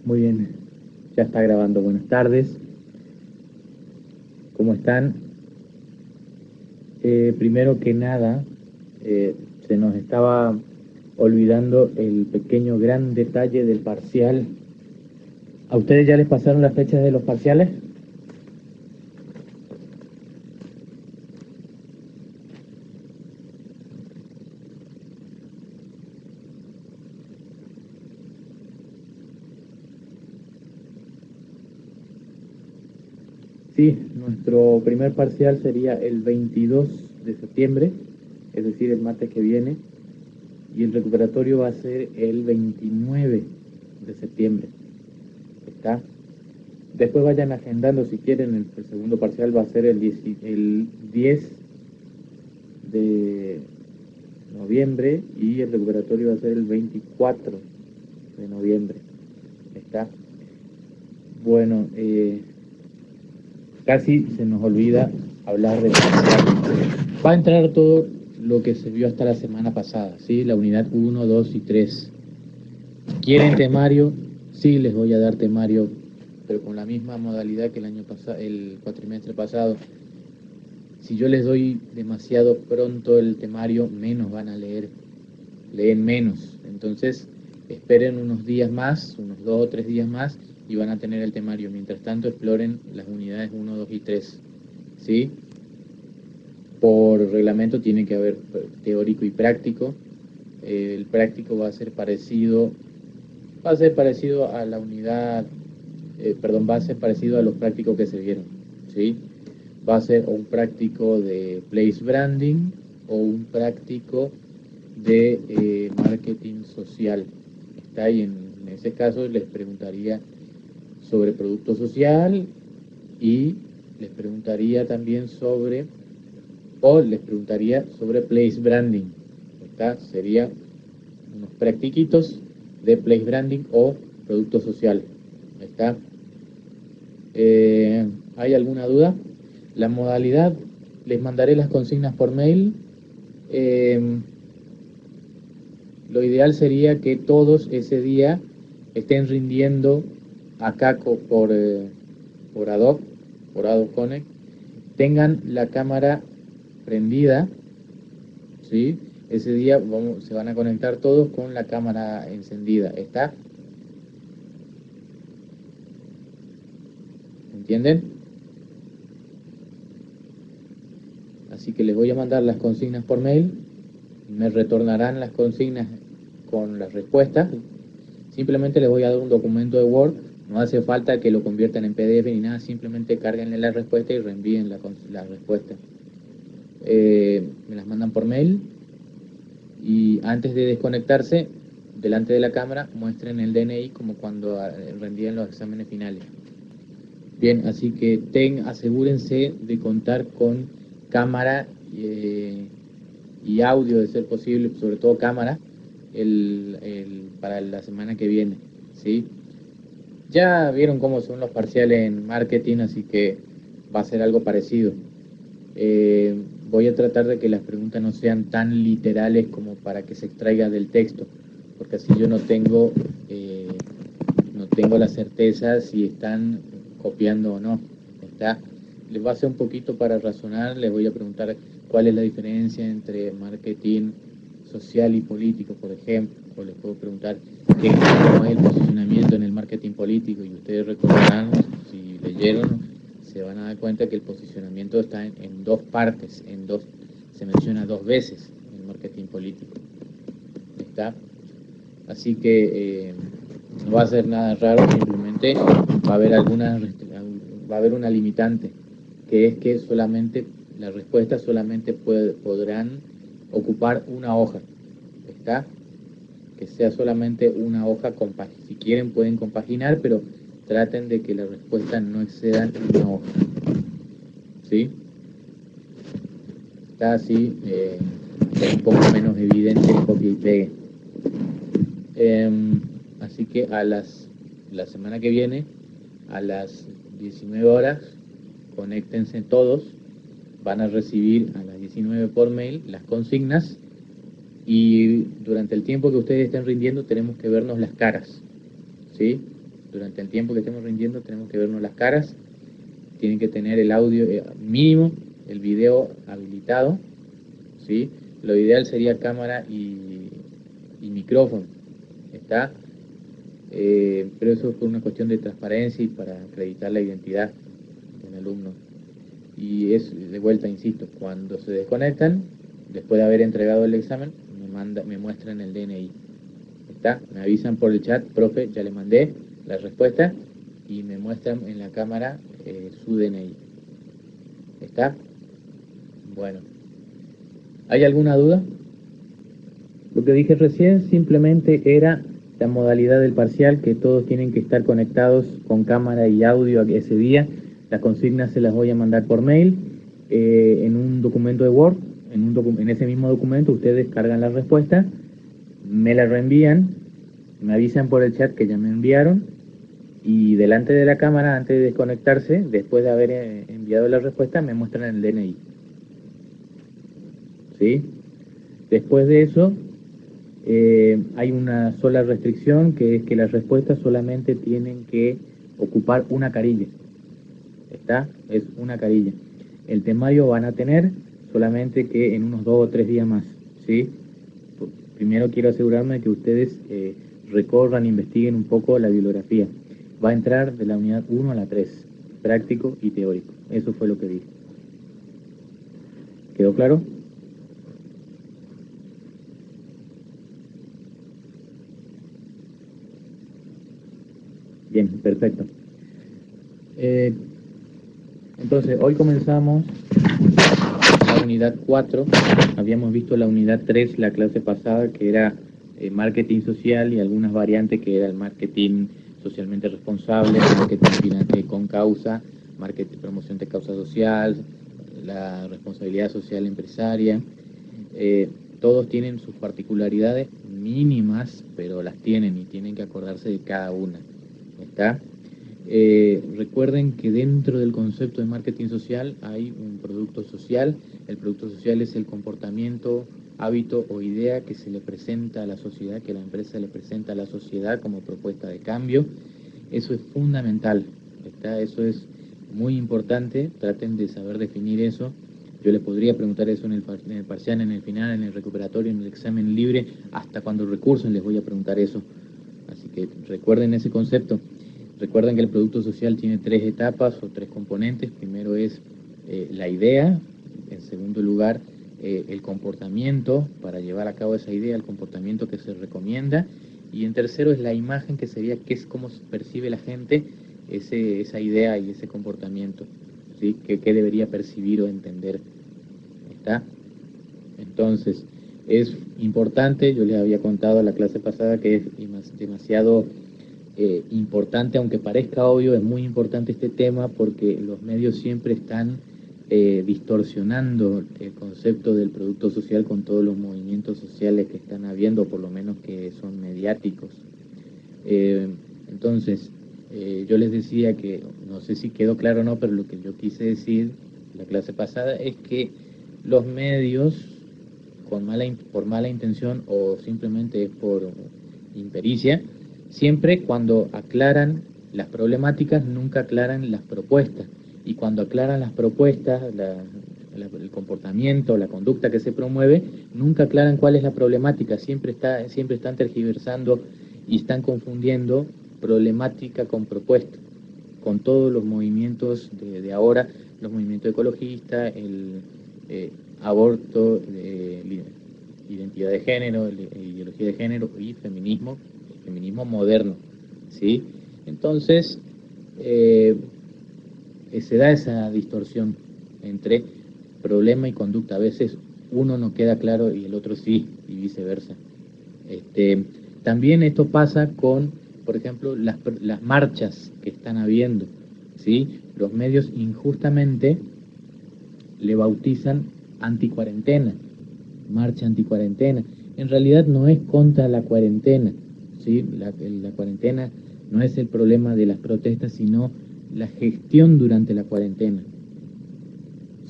Muy bien, ya está grabando. Buenas tardes, ¿cómo están? Primero que nada, se nos estaba olvidando el pequeño gran detalle del parcial. ¿A ustedes ya les pasaron las fechas de los parciales? Sí, nuestro primer parcial sería el 22 de septiembre, es decir, el martes que viene, y el recuperatorio va a ser el 29 de septiembre. ¿Está? Después vayan agendando si quieren, el segundo parcial va a ser el 10 de noviembre y el recuperatorio va a ser el 24 de noviembre. ¿Está? Bueno, casi se nos olvida hablar de parcial. Va a entrar todo lo que se vio hasta la semana pasada, ¿sí? La unidad 1, 2 y 3. ¿Quieren temario? Sí, les voy a dar temario, pero con la misma modalidad que el año pasado, el cuatrimestre pasado. Si yo les doy demasiado pronto el temario, menos van a leer, leen menos. Entonces, esperen unos días más, unos 2 o 3 días más, y van a tener el temario. Mientras tanto, exploren las unidades 1, 2 y 3. ¿Sí? Por reglamento tiene que haber teórico y práctico. El práctico va a ser parecido a la unidad, va a ser parecido a los prácticos que se vieron, ¿sí? Va a ser un práctico de place branding o un práctico de marketing social. Está ahí, en ese caso les preguntaría sobre producto social y les preguntaría también les preguntaría sobre place branding. ¿Está? Sería unos practiquitos de place branding o producto social. ¿Está? ¿Hay alguna duda? La modalidad, les mandaré las consignas por mail. Lo ideal sería que todos ese día estén rindiendo acá por Adobe Connect, tengan la cámara prendida, ¿sí? Ese día se van a conectar todos con la cámara encendida. ¿Está? ¿Entienden? Así que les voy a mandar las consignas por mail, me retornarán las consignas con las respuestas. Simplemente les voy a dar un documento de Word, no hace falta que lo conviertan en PDF ni nada, simplemente cárguenle la respuesta y reenvíen la respuesta. Me las mandan por mail y antes de desconectarse, delante de la cámara, muestren el DNI como cuando rendían los exámenes finales. Bien, así que asegúrense de contar con cámara y audio, de ser posible, sobre todo cámara, para la semana que viene, ¿sí? Ya vieron cómo son los parciales en marketing, así que va a ser algo parecido. Voy a tratar de que las preguntas no sean tan literales como para que se extraiga del texto, porque así yo no tengo la certeza si están copiando o no. ¿Está? Les va a hacer un poquito para razonar, les voy a preguntar cuál es la diferencia entre marketing social y político, por ejemplo, o les puedo preguntar cómo es el posicionamiento en el marketing político, y ustedes recordarán, si leyeron, se van a dar cuenta que el posicionamiento está en dos partes, se menciona dos veces en el marketing político. ¿Está? Así que no va a ser nada raro, simplemente va a haber una limitante, que es que solamente las respuestas podrán ocupar una hoja. ¿Está? Que sea solamente una hoja, si quieren pueden compaginar, pero traten de que las respuestas no excedan una hoja. ¿Sí? Está así, es un poco menos evidente el copia y pegue. Así que la semana que viene, a las 19 horas, conéctense todos, van a recibir a las 19 por mail las consignas, y durante el tiempo que ustedes estén rindiendo tenemos que vernos las caras, ¿sí? Durante el tiempo que estemos rindiendo tenemos que vernos las caras, tienen que tener el audio mínimo, el video habilitado, ¿sí? Lo ideal sería cámara y micrófono, ¿está? Pero eso es por una cuestión de transparencia y para acreditar la identidad del alumno. Y es, de vuelta, insisto, cuando se desconectan, después de haber entregado el examen, me muestran el DNI. ¿Está? Me avisan por el chat, profe, ya le mandé la respuesta, y me muestran en la cámara su DNI. ¿Está? Bueno. ¿Hay alguna duda? Lo que dije recién simplemente era la modalidad del parcial, que todos tienen que estar conectados con cámara y audio ese día. Las consignas se las voy a mandar por mail, en un documento de Word. En ese mismo documento ustedes cargan la respuesta, me la reenvían, me avisan por el chat que ya me enviaron, y delante de la cámara, antes de desconectarse, después de haber enviado la respuesta, me muestran el DNI. ¿Sí? Después de eso, hay una sola restricción, que es que las respuestas solamente tienen que ocupar una carilla. ¿Está? Es una carilla. El temario van a tener, solamente que en unos 2 o 3 días más. ¿Sí? Primero quiero asegurarme de que ustedes recorran, investiguen un poco la bibliografía. Va a entrar de la unidad 1 a la 3, práctico y teórico. Eso fue lo que dije. ¿Quedó claro? Bien, perfecto. Entonces, hoy comenzamos la unidad 4. Habíamos visto la unidad 3 la clase pasada, que era marketing social, y algunas variantes, que era el marketing socialmente responsable, marketing con causa, marketing promoción de causa social, la responsabilidad social empresaria. Todos tienen sus particularidades mínimas, pero las tienen y tienen que acordarse de cada una. ¿Está? Recuerden que dentro del concepto de marketing social hay un producto social. El producto social es el comportamiento, hábito o idea que se le presenta a la sociedad, que la empresa le presenta a la sociedad como propuesta de cambio. Eso es fundamental, ¿está? Eso es muy importante. Traten de saber definir eso. Yo les podría preguntar eso en el parcial, en el final, en el recuperatorio, en el examen libre, hasta cuando recursen les voy a preguntar eso. Así que recuerden ese concepto. Recuerden que el producto social tiene 3 etapas o 3 componentes. Primero es la idea, en segundo lugar el comportamiento para llevar a cabo esa idea, el comportamiento que se recomienda, y en tercero es la imagen, que sería qué es cómo percibe la gente esa idea y ese comportamiento, ¿sí? ¿Qué debería percibir o entender? ¿Está? Entonces, es importante, yo les había contado en la clase pasada que es demasiado importante, aunque parezca obvio, es muy importante este tema, porque los medios siempre están distorsionando el concepto del producto social con todos los movimientos sociales que están habiendo, por lo menos que son mediáticos. Entonces, yo les decía que, no sé si quedó claro o no, pero lo que yo quise decir la clase pasada es que los medios, por mala intención o simplemente por impericia, siempre cuando aclaran las problemáticas, nunca aclaran las propuestas. Y cuando aclaran las propuestas, el comportamiento, la conducta que se promueve, nunca aclaran cuál es la problemática. Siempre están tergiversando y están confundiendo problemática con propuesta. Con todos los movimientos de ahora, los movimientos ecologistas, el aborto, identidad de género, ideología de género y feminismo moderno, ¿sí? Entonces, se da esa distorsión entre problema y conducta. A veces uno no queda claro y el otro sí, y viceversa. También esto pasa con, por ejemplo, las marchas que están habiendo, ¿sí? Los medios injustamente le bautizan anticuarentena, marcha anticuarentena. En realidad no es contra la cuarentena, ¿sí? La cuarentena no es el problema de las protestas, sino la gestión durante la cuarentena,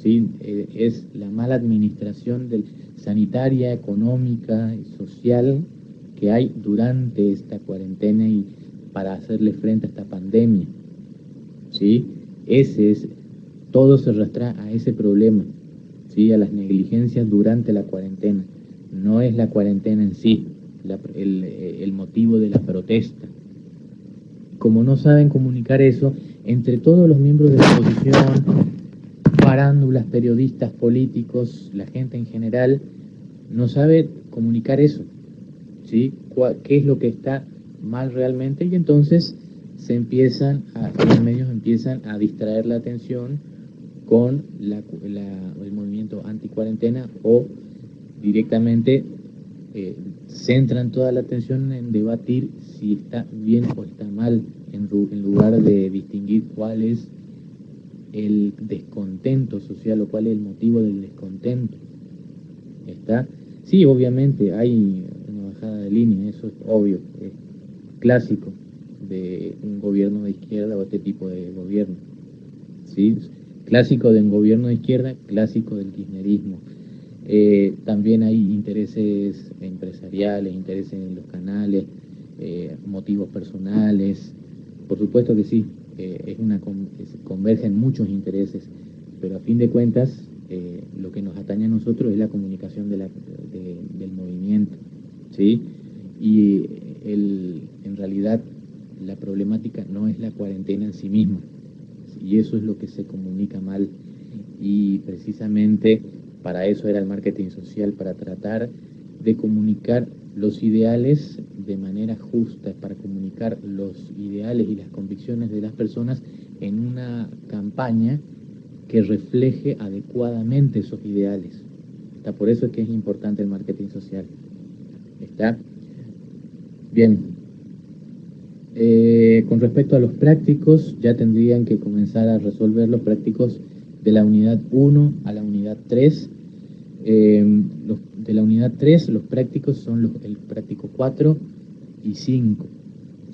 ¿sí? Es la mala administración sanitaria, económica y social que hay durante esta cuarentena, y para hacerle frente a esta pandemia, ¿sí? Todo se arrastra a ese problema, ¿sí? A las negligencias durante la cuarentena. No es la cuarentena en sí, el motivo de la protesta. Como no saben comunicar eso, entre todos los miembros de la oposición, farándulas, periodistas, políticos, la gente en general, no sabe comunicar eso, ¿sí? ¿Qué es lo que está mal realmente? Y entonces los medios empiezan a distraer la atención con el movimiento anti-cuarentena, o directamente centran toda la atención en debatir si está bien o está mal, en lugar de distinguir cuál es el descontento social o cuál es el motivo del descontento. ¿Está? Sí, obviamente hay una bajada de línea, eso es obvio, es clásico de un gobierno de izquierda o este tipo de gobierno, ¿sí? Clásico de un gobierno de izquierda, clásico del kirchnerismo. También hay intereses empresariales, intereses en los canales, motivos personales, por supuesto que sí, convergen muchos intereses, pero a fin de cuentas lo que nos atañe a nosotros es la comunicación del movimiento, ¿sí? Y en realidad la problemática no es la cuarentena en sí misma, y eso es lo que se comunica mal, y precisamente para eso era el marketing social, para tratar de comunicar los ideales de manera justa, para comunicar los ideales y las convicciones de las personas en una campaña que refleje adecuadamente esos ideales. ¿Está? Por eso es que es importante el marketing social. ¿Está? Bien. Con respecto a los prácticos, ya tendrían que comenzar a resolver los prácticos de la unidad 1 a la unidad 3. De la unidad 3, los prácticos son el práctico 4 y 5,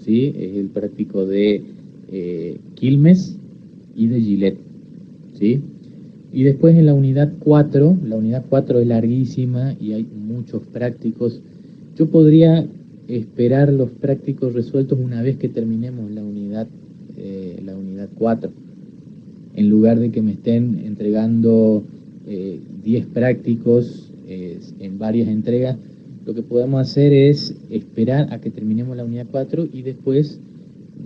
¿sí? Es el práctico de Quilmes y de Gilet, ¿sí? Y después en la unidad 4 es larguísima y hay muchos prácticos. Yo podría esperar los prácticos resueltos una vez que terminemos la unidad 4, en lugar de que me estén entregando 10 prácticos en varias entregas. Lo que podemos hacer es esperar a que terminemos la unidad 4 y después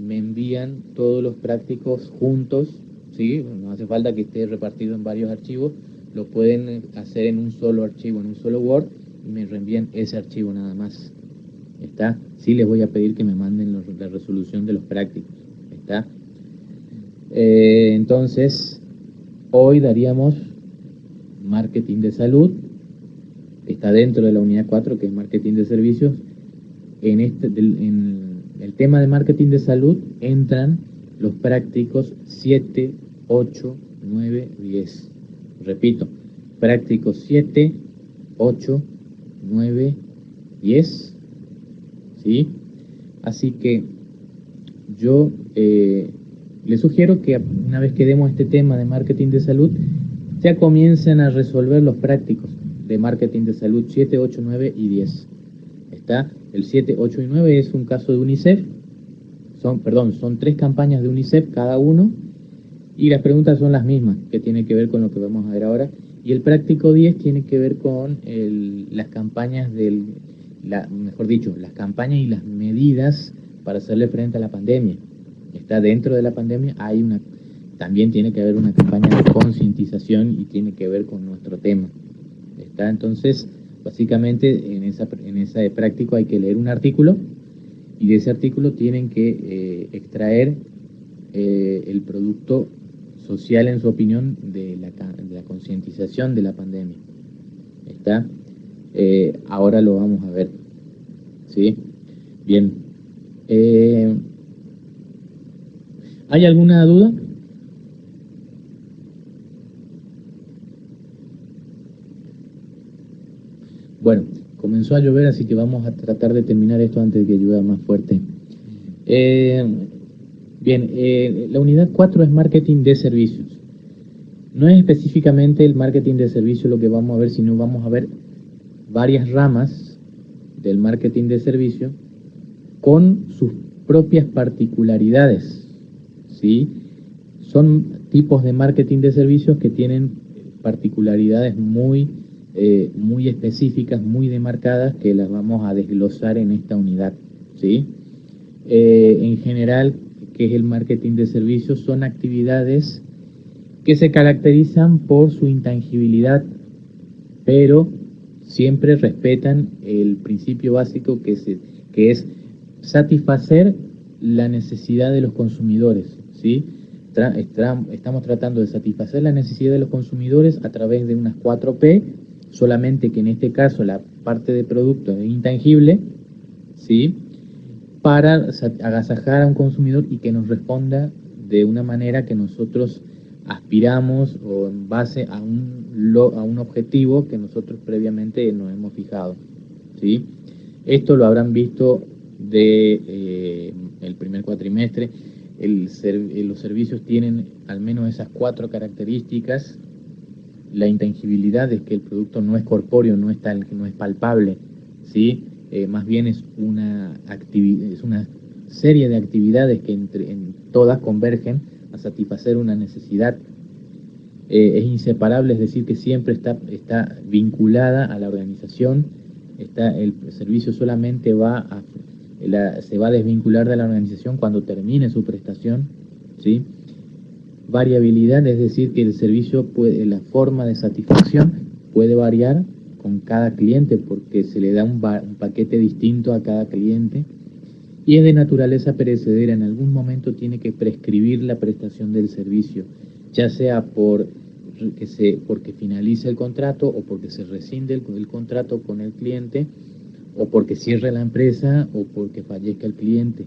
me envían todos los prácticos juntos, ¿sí? No hace falta que esté repartido en varios archivos, lo pueden hacer en un solo archivo, en un solo Word, y me reenvían ese archivo nada más. ¿Está? Sí, les voy a pedir que me manden la resolución de los prácticos. ¿Está? Entonces, hoy daríamos marketing de salud, está dentro de la unidad 4, que es marketing de servicios. En el tema de marketing de salud entran los prácticos 7, 8, 9, 10. Repito, prácticos 7, 8, 9, 10. ¿Sí? Así que yo les sugiero que una vez que demos este tema de marketing de salud, ya comiencen a resolver los prácticos de marketing de salud 7, 8, 9 y 10. ¿Está? El 7, 8 y 9 es un caso de UNICEF, son 3 campañas de UNICEF cada uno, y las preguntas son las mismas, que tienen que ver con lo que vamos a ver ahora, y el práctico 10 tiene que ver con las campañas las campañas y las medidas para hacerle frente a la pandemia. Está dentro de la pandemia, también tiene que haber una campaña de concientización y tiene que ver con nuestro tema. ¿Está? Entonces, básicamente en ese práctico hay que leer un artículo, y de ese artículo tienen que extraer el producto social, en su opinión, de la concientización de la pandemia. ¿Está? Ahora lo vamos a ver. ¿Sí? Bien. ¿Hay alguna duda? Bueno, comenzó a llover, así que vamos a tratar de terminar esto antes de que llueva más fuerte. Bien, la unidad 4 es marketing de servicios. No es específicamente el marketing de servicios lo que vamos a ver, sino vamos a ver varias ramas del marketing de servicio con sus propias particularidades, ¿sí? Son tipos de marketing de servicios que tienen particularidades muy específicas, muy demarcadas, que las vamos a desglosar en esta unidad, ¿sí? En general, ¿qué es el marketing de servicios? Son actividades que se caracterizan por su intangibilidad, pero siempre respetan el principio básico que es satisfacer la necesidad de los consumidores, ¿sí? Estamos tratando de satisfacer la necesidad de los consumidores a través de unas 4P, solamente que en este caso la parte de producto es intangible, ¿sí? Para agasajar a un consumidor y que nos responda de una manera que nosotros aspiramos o en base a un objetivo que nosotros previamente nos hemos fijado, ¿sí? Esto lo habrán visto de el primer cuatrimestre. Los servicios tienen al menos esas 4 características. La intangibilidad es que el producto no es corpóreo, no es palpable, ¿sí? Más bien es una serie de actividades que en todas convergen a satisfacer una necesidad. Es inseparable, es decir, que siempre está vinculada a la organización. El servicio solamente se va a desvincular de la organización cuando termine su prestación, ¿sí? Variabilidad, es decir, que el servicio la forma de satisfacción puede variar con cada cliente porque se le da un paquete distinto a cada cliente. Y es de naturaleza perecedera, en algún momento tiene que prescribir la prestación del servicio, ya sea porque finaliza el contrato o porque se rescinde el contrato con el cliente o porque cierre la empresa o porque fallezca el cliente,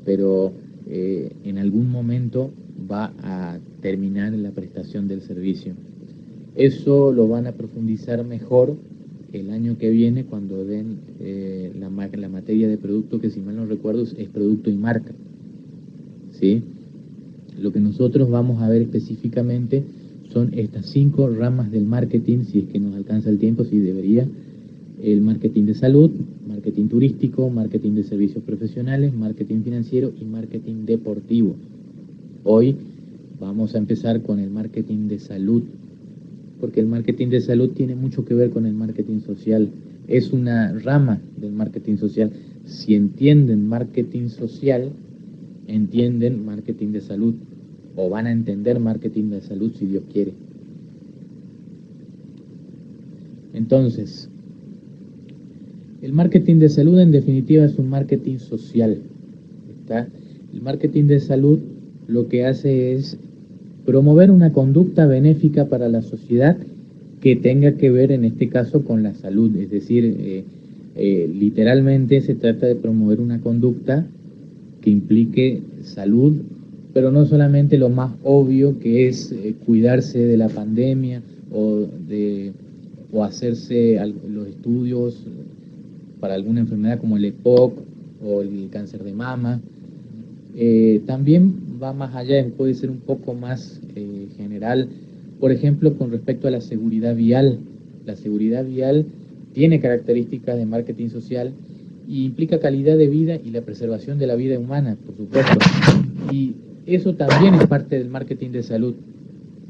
pero en algún momento va a terminar la prestación del servicio. Eso lo van a profundizar mejor el año que viene cuando den la materia de producto, que si mal no recuerdo es producto y marca, ¿sí? Lo que nosotros vamos a ver específicamente son estas 5 ramas del marketing, si es que nos alcanza el tiempo, si debería: el marketing de salud, marketing turístico, marketing de servicios profesionales, marketing financiero y marketing deportivo. Hoy vamos a empezar con el marketing de salud, porque el marketing de salud tiene mucho que ver con el marketing social. Es una rama del marketing social. Si entienden marketing social, entienden marketing de salud, o van a entender marketing de salud si Dios quiere. Entonces, el marketing de salud en definitiva es un marketing social, ¿está? El marketing de salud lo que hace es promover una conducta benéfica para la sociedad que tenga que ver en este caso con la salud, es decir, literalmente se trata de promover una conducta que implique salud, pero no solamente lo más obvio que es cuidarse de la pandemia o hacerse los estudios para alguna enfermedad como el EPOC o el cáncer de mama. También va más allá, puede ser un poco más general, por ejemplo, con respecto a la seguridad vial. La seguridad vial tiene características de marketing social y implica calidad de vida y la preservación de la vida humana, por supuesto. Y eso también es parte del marketing de salud,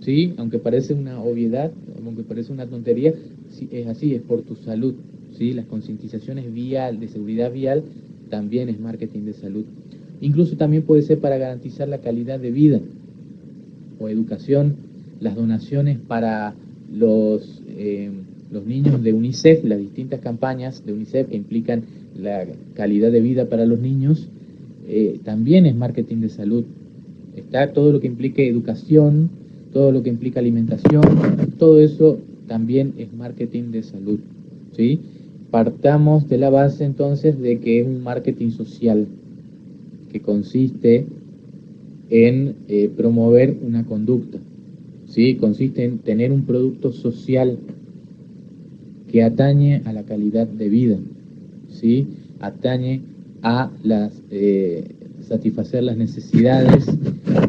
¿sí? Aunque parece una obviedad, aunque parece una tontería, sí, es así, es por tu salud, ¿sí? Las concientizaciones de seguridad vial también es marketing de salud. Incluso también puede ser para garantizar la calidad de vida o educación, las donaciones para los niños de UNICEF, las distintas campañas de UNICEF que implican la calidad de vida para los niños, también es marketing de salud. Está todo lo que implique educación, todo lo que implica alimentación, todo eso también es marketing de salud, ¿sí? Partamos de la base entonces de que es un marketing social, que consiste en promover una conducta, ¿sí? Consiste en tener un producto social que atañe a la calidad de vida, ¿sí? Atañe a satisfacer las necesidades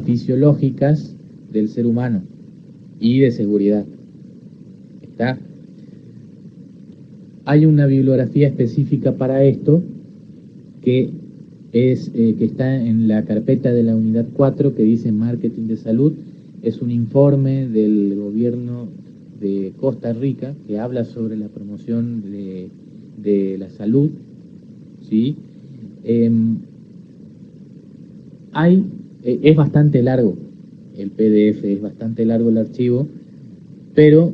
fisiológicas del ser humano y de seguridad. ¿Está? Hay una bibliografía específica para esto que es que está en la carpeta de la unidad 4 que dice Marketing de Salud. Es un informe del gobierno de Costa Rica que habla sobre la promoción de la salud, ¿sí? Em, es bastante largo el PDF, es bastante largo el archivo, pero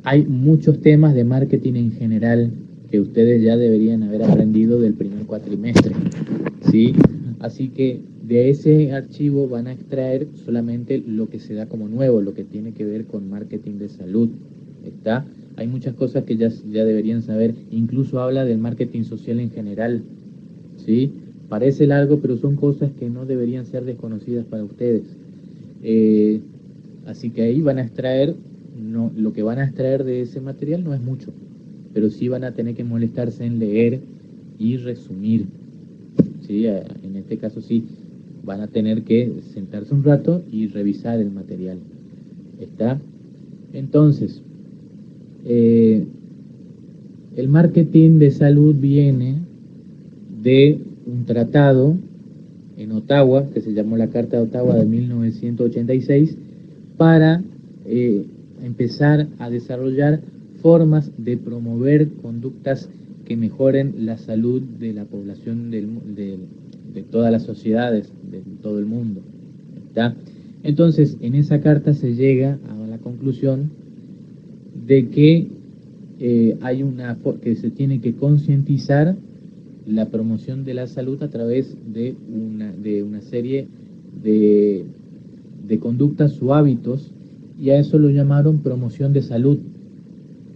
hay muchos temas de marketing en general que ustedes ya deberían haber aprendido del primer cuatrimestre, ¿sí? Así que de ese archivo van a extraer solamente lo que se da como nuevo, lo que tiene que ver con marketing de salud, ¿está? Hay muchas cosas que ya deberían saber, incluso habla del marketing social en general, ¿sí? Parece largo, pero son cosas que no deberían ser desconocidas para ustedes. Eh, Así que ahí van a extraer, no, lo que van a extraer de ese material no es mucho, pero sí van a tener que molestarse en leer y resumir, ¿sí? En este caso sí, van a tener que sentarse un rato y revisar el material, ¿está? Entonces, eh, el marketing de salud viene de un tratado en Ottawa, que se llamó la Carta de Ottawa de 1986, para empezar a desarrollar formas de promover conductas que mejoren la salud de la población de todas las sociedades, de todo el mundo, ¿está? Entonces, en esa carta se llega a la conclusión de que que se tiene que concientizar la promoción de la salud a través de una serie de, de conductas o hábitos, y a eso lo llamaron promoción de salud,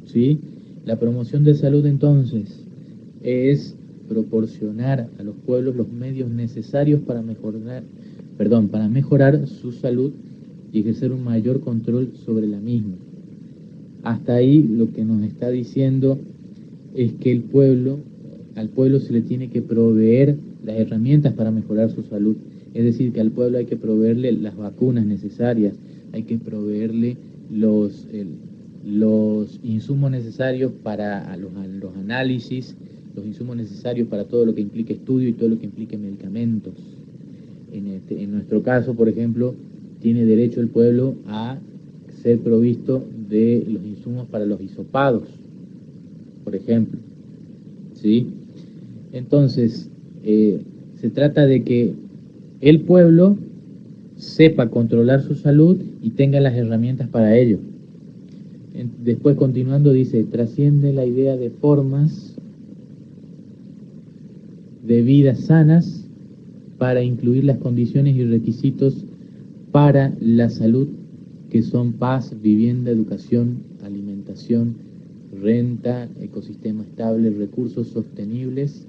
¿sí? La promoción de salud entonces es proporcionar a los pueblos los medios necesarios para mejorar su salud y ejercer un mayor control sobre la misma. Hasta ahí lo que nos está diciendo es que al pueblo se le tiene que proveer las herramientas para mejorar su salud. Es decir, que al pueblo hay que proveerle las vacunas necesarias, hay que proveerle los insumos necesarios para los análisis, los insumos necesarios para todo lo que implique estudio y todo lo que implique medicamentos. En nuestro caso, por ejemplo, tiene derecho el pueblo a ser provisto de los insumos para los hisopados, por ejemplo, ¿sí? Entonces, se trata de que el pueblo sepa controlar su salud y tenga las herramientas para ello. Después, continuando, dice, trasciende la idea de formas de vida sanas para incluir las condiciones y requisitos para la salud, que son paz, vivienda, educación, alimentación, renta, ecosistema estable, recursos sostenibles,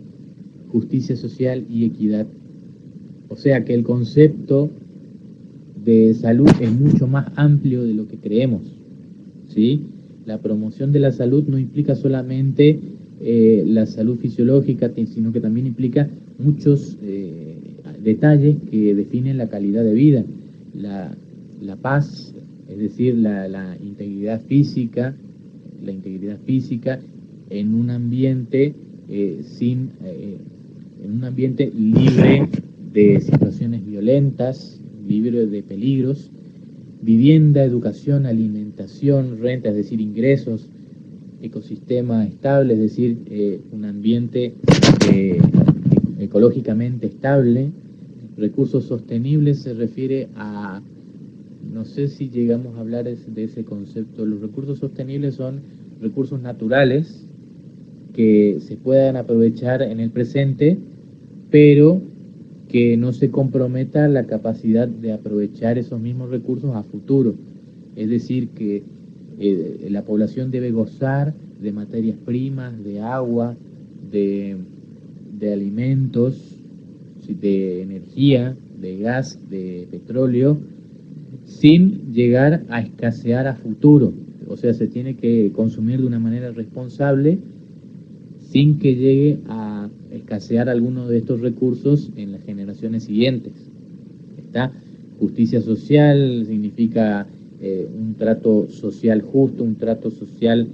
justicia social y equidad. O sea que el concepto de salud es mucho más amplio de lo que creemos, ¿sí? La promoción de la salud no implica solamente la salud fisiológica, sino que también implica muchos detalles que definen la calidad de vida, la paz, es decir, la integridad física, en un ambiente en un ambiente libre de situaciones violentas, libre de peligros, vivienda, educación, alimentación, renta, es decir, ingresos, ecosistema estable, es decir, un ambiente eh, ecológicamente estable. Recursos sostenibles se refiere a, no sé si llegamos a hablar de ese concepto. Los recursos sostenibles son recursos naturales que se puedan aprovechar en el presente, pero que no se comprometa la capacidad de aprovechar esos mismos recursos a futuro. Es decir, que la población debe gozar de materias primas, de agua, de, de alimentos, de energía, de gas, de petróleo, sin llegar a escasear a futuro. O sea, se tiene que consumir de una manera responsable sin que llegue a escasear alguno de estos recursos en las generaciones siguientes. ¿Está? Justicia social significa un trato social justo, un trato social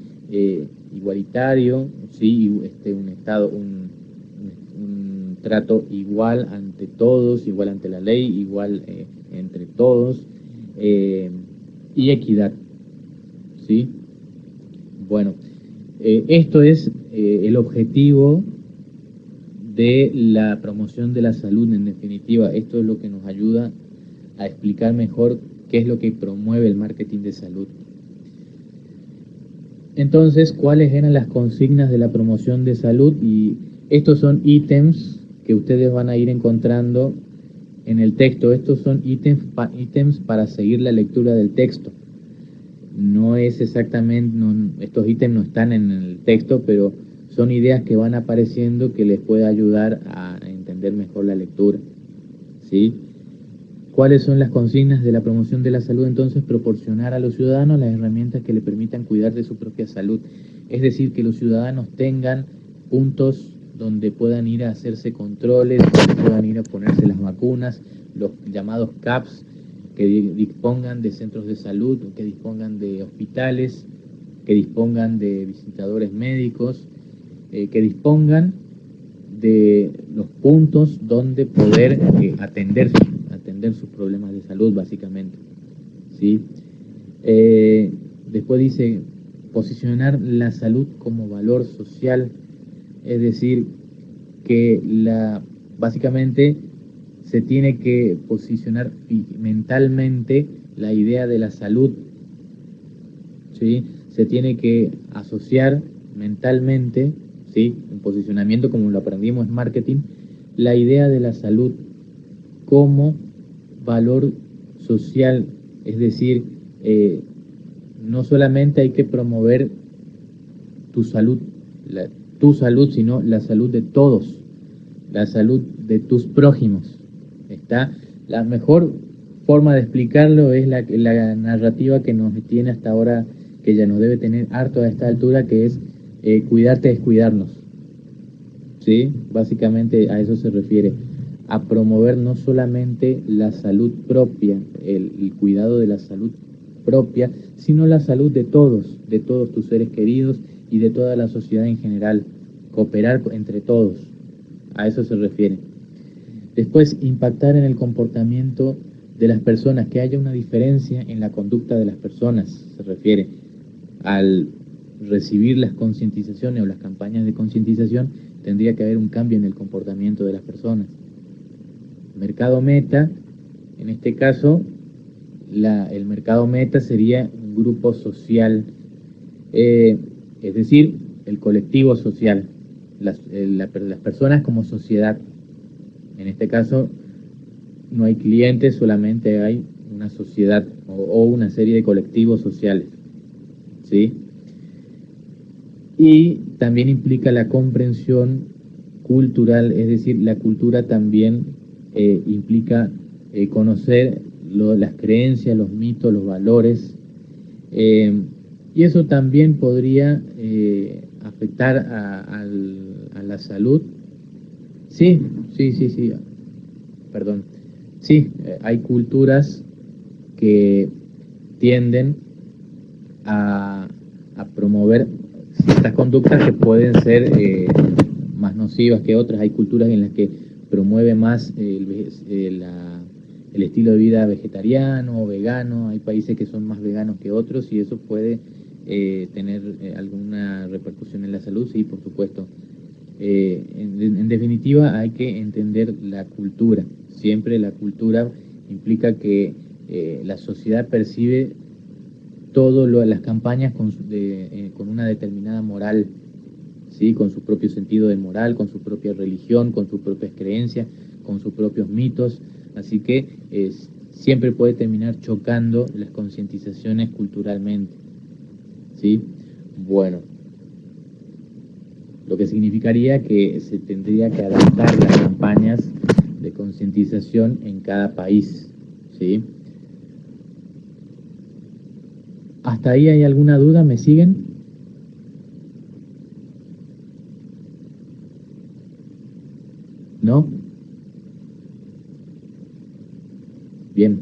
igualitario, ¿sí? Un estado, un trato igual ante todos, igual ante la ley, igual entre todos, y equidad, ¿sí? Bueno, esto es el objetivo de la promoción de la salud, en definitiva. Esto es lo que nos ayuda a explicar mejor qué es lo que promueve el marketing de salud. Entonces, ¿cuáles eran las consignas de la promoción de salud? Y estos son ítems que ustedes van a ir encontrando en el texto. Estos son ítems para seguir la lectura del texto. No es exactamente, estos ítems no están en el texto, pero son ideas que van apareciendo que les puede ayudar a entender mejor la lectura, ¿sí? ¿Cuáles son las consignas de la promoción de la salud? Entonces, proporcionar a los ciudadanos las herramientas que le permitan cuidar de su propia salud. Es decir, que los ciudadanos tengan puntos donde puedan ir a hacerse controles, donde puedan ir a ponerse las vacunas, los llamados CAPS, que dispongan de centros de salud, que dispongan de hospitales, que dispongan de visitadores médicos, que dispongan de los puntos donde poder atender sus problemas de salud, básicamente, ¿sí? Después dice posicionar la salud como valor social, es decir, que básicamente se tiene que posicionar mentalmente la idea de la salud, ¿sí? Se tiene que asociar mentalmente, ¿sí? Un posicionamiento, como lo aprendimos en marketing, la idea de la salud como valor social, es decir, no solamente hay que promover tu salud, sino la salud de todos, la salud de tus prójimos. La mejor forma de explicarlo es la narrativa que nos tiene hasta ahora, que ya nos debe tener harto a esta altura, que es cuidarte es cuidarnos, ¿sí? Básicamente a eso se refiere, a promover no solamente la salud propia, el cuidado de la salud propia, sino la salud de todos tus seres queridos y de toda la sociedad en general, cooperar entre todos, a eso se refiere. Después, impactar en el comportamiento de las personas, que haya una diferencia en la conducta de las personas, se refiere. Al recibir las concientizaciones o las campañas de concientización, tendría que haber un cambio en el comportamiento de las personas. Mercado meta, en este caso, el mercado meta sería un grupo social, es decir, el colectivo social, las personas como sociedad. En este caso, no hay clientes, solamente hay una sociedad o una serie de colectivos sociales, ¿sí? Y también implica la comprensión cultural, es decir, la cultura también implica conocer las creencias, los mitos, los valores, y eso también podría afectar a la salud. Sí, perdón. Sí, hay culturas que tienden a promover ciertas conductas que pueden ser más nocivas que otras. Hay culturas en las que promueve más el estilo de vida vegetariano o vegano. Hay países que son más veganos que otros y eso puede tener alguna repercusión en la salud, sí, por supuesto. En definitiva, hay que entender la cultura. Siempre la cultura implica que la sociedad percibe todas las campañas con una determinada moral, ¿sí? Con su propio sentido de moral, con su propia religión, con sus propias creencias, con sus propios mitos. Así que siempre puede terminar chocando las concientizaciones culturalmente, ¿sí? Bueno, lo que significaría que se tendría que adaptar las campañas de concientización en cada país, ¿sí? ¿Hasta ahí hay alguna duda? ¿Me siguen? ¿No? Bien.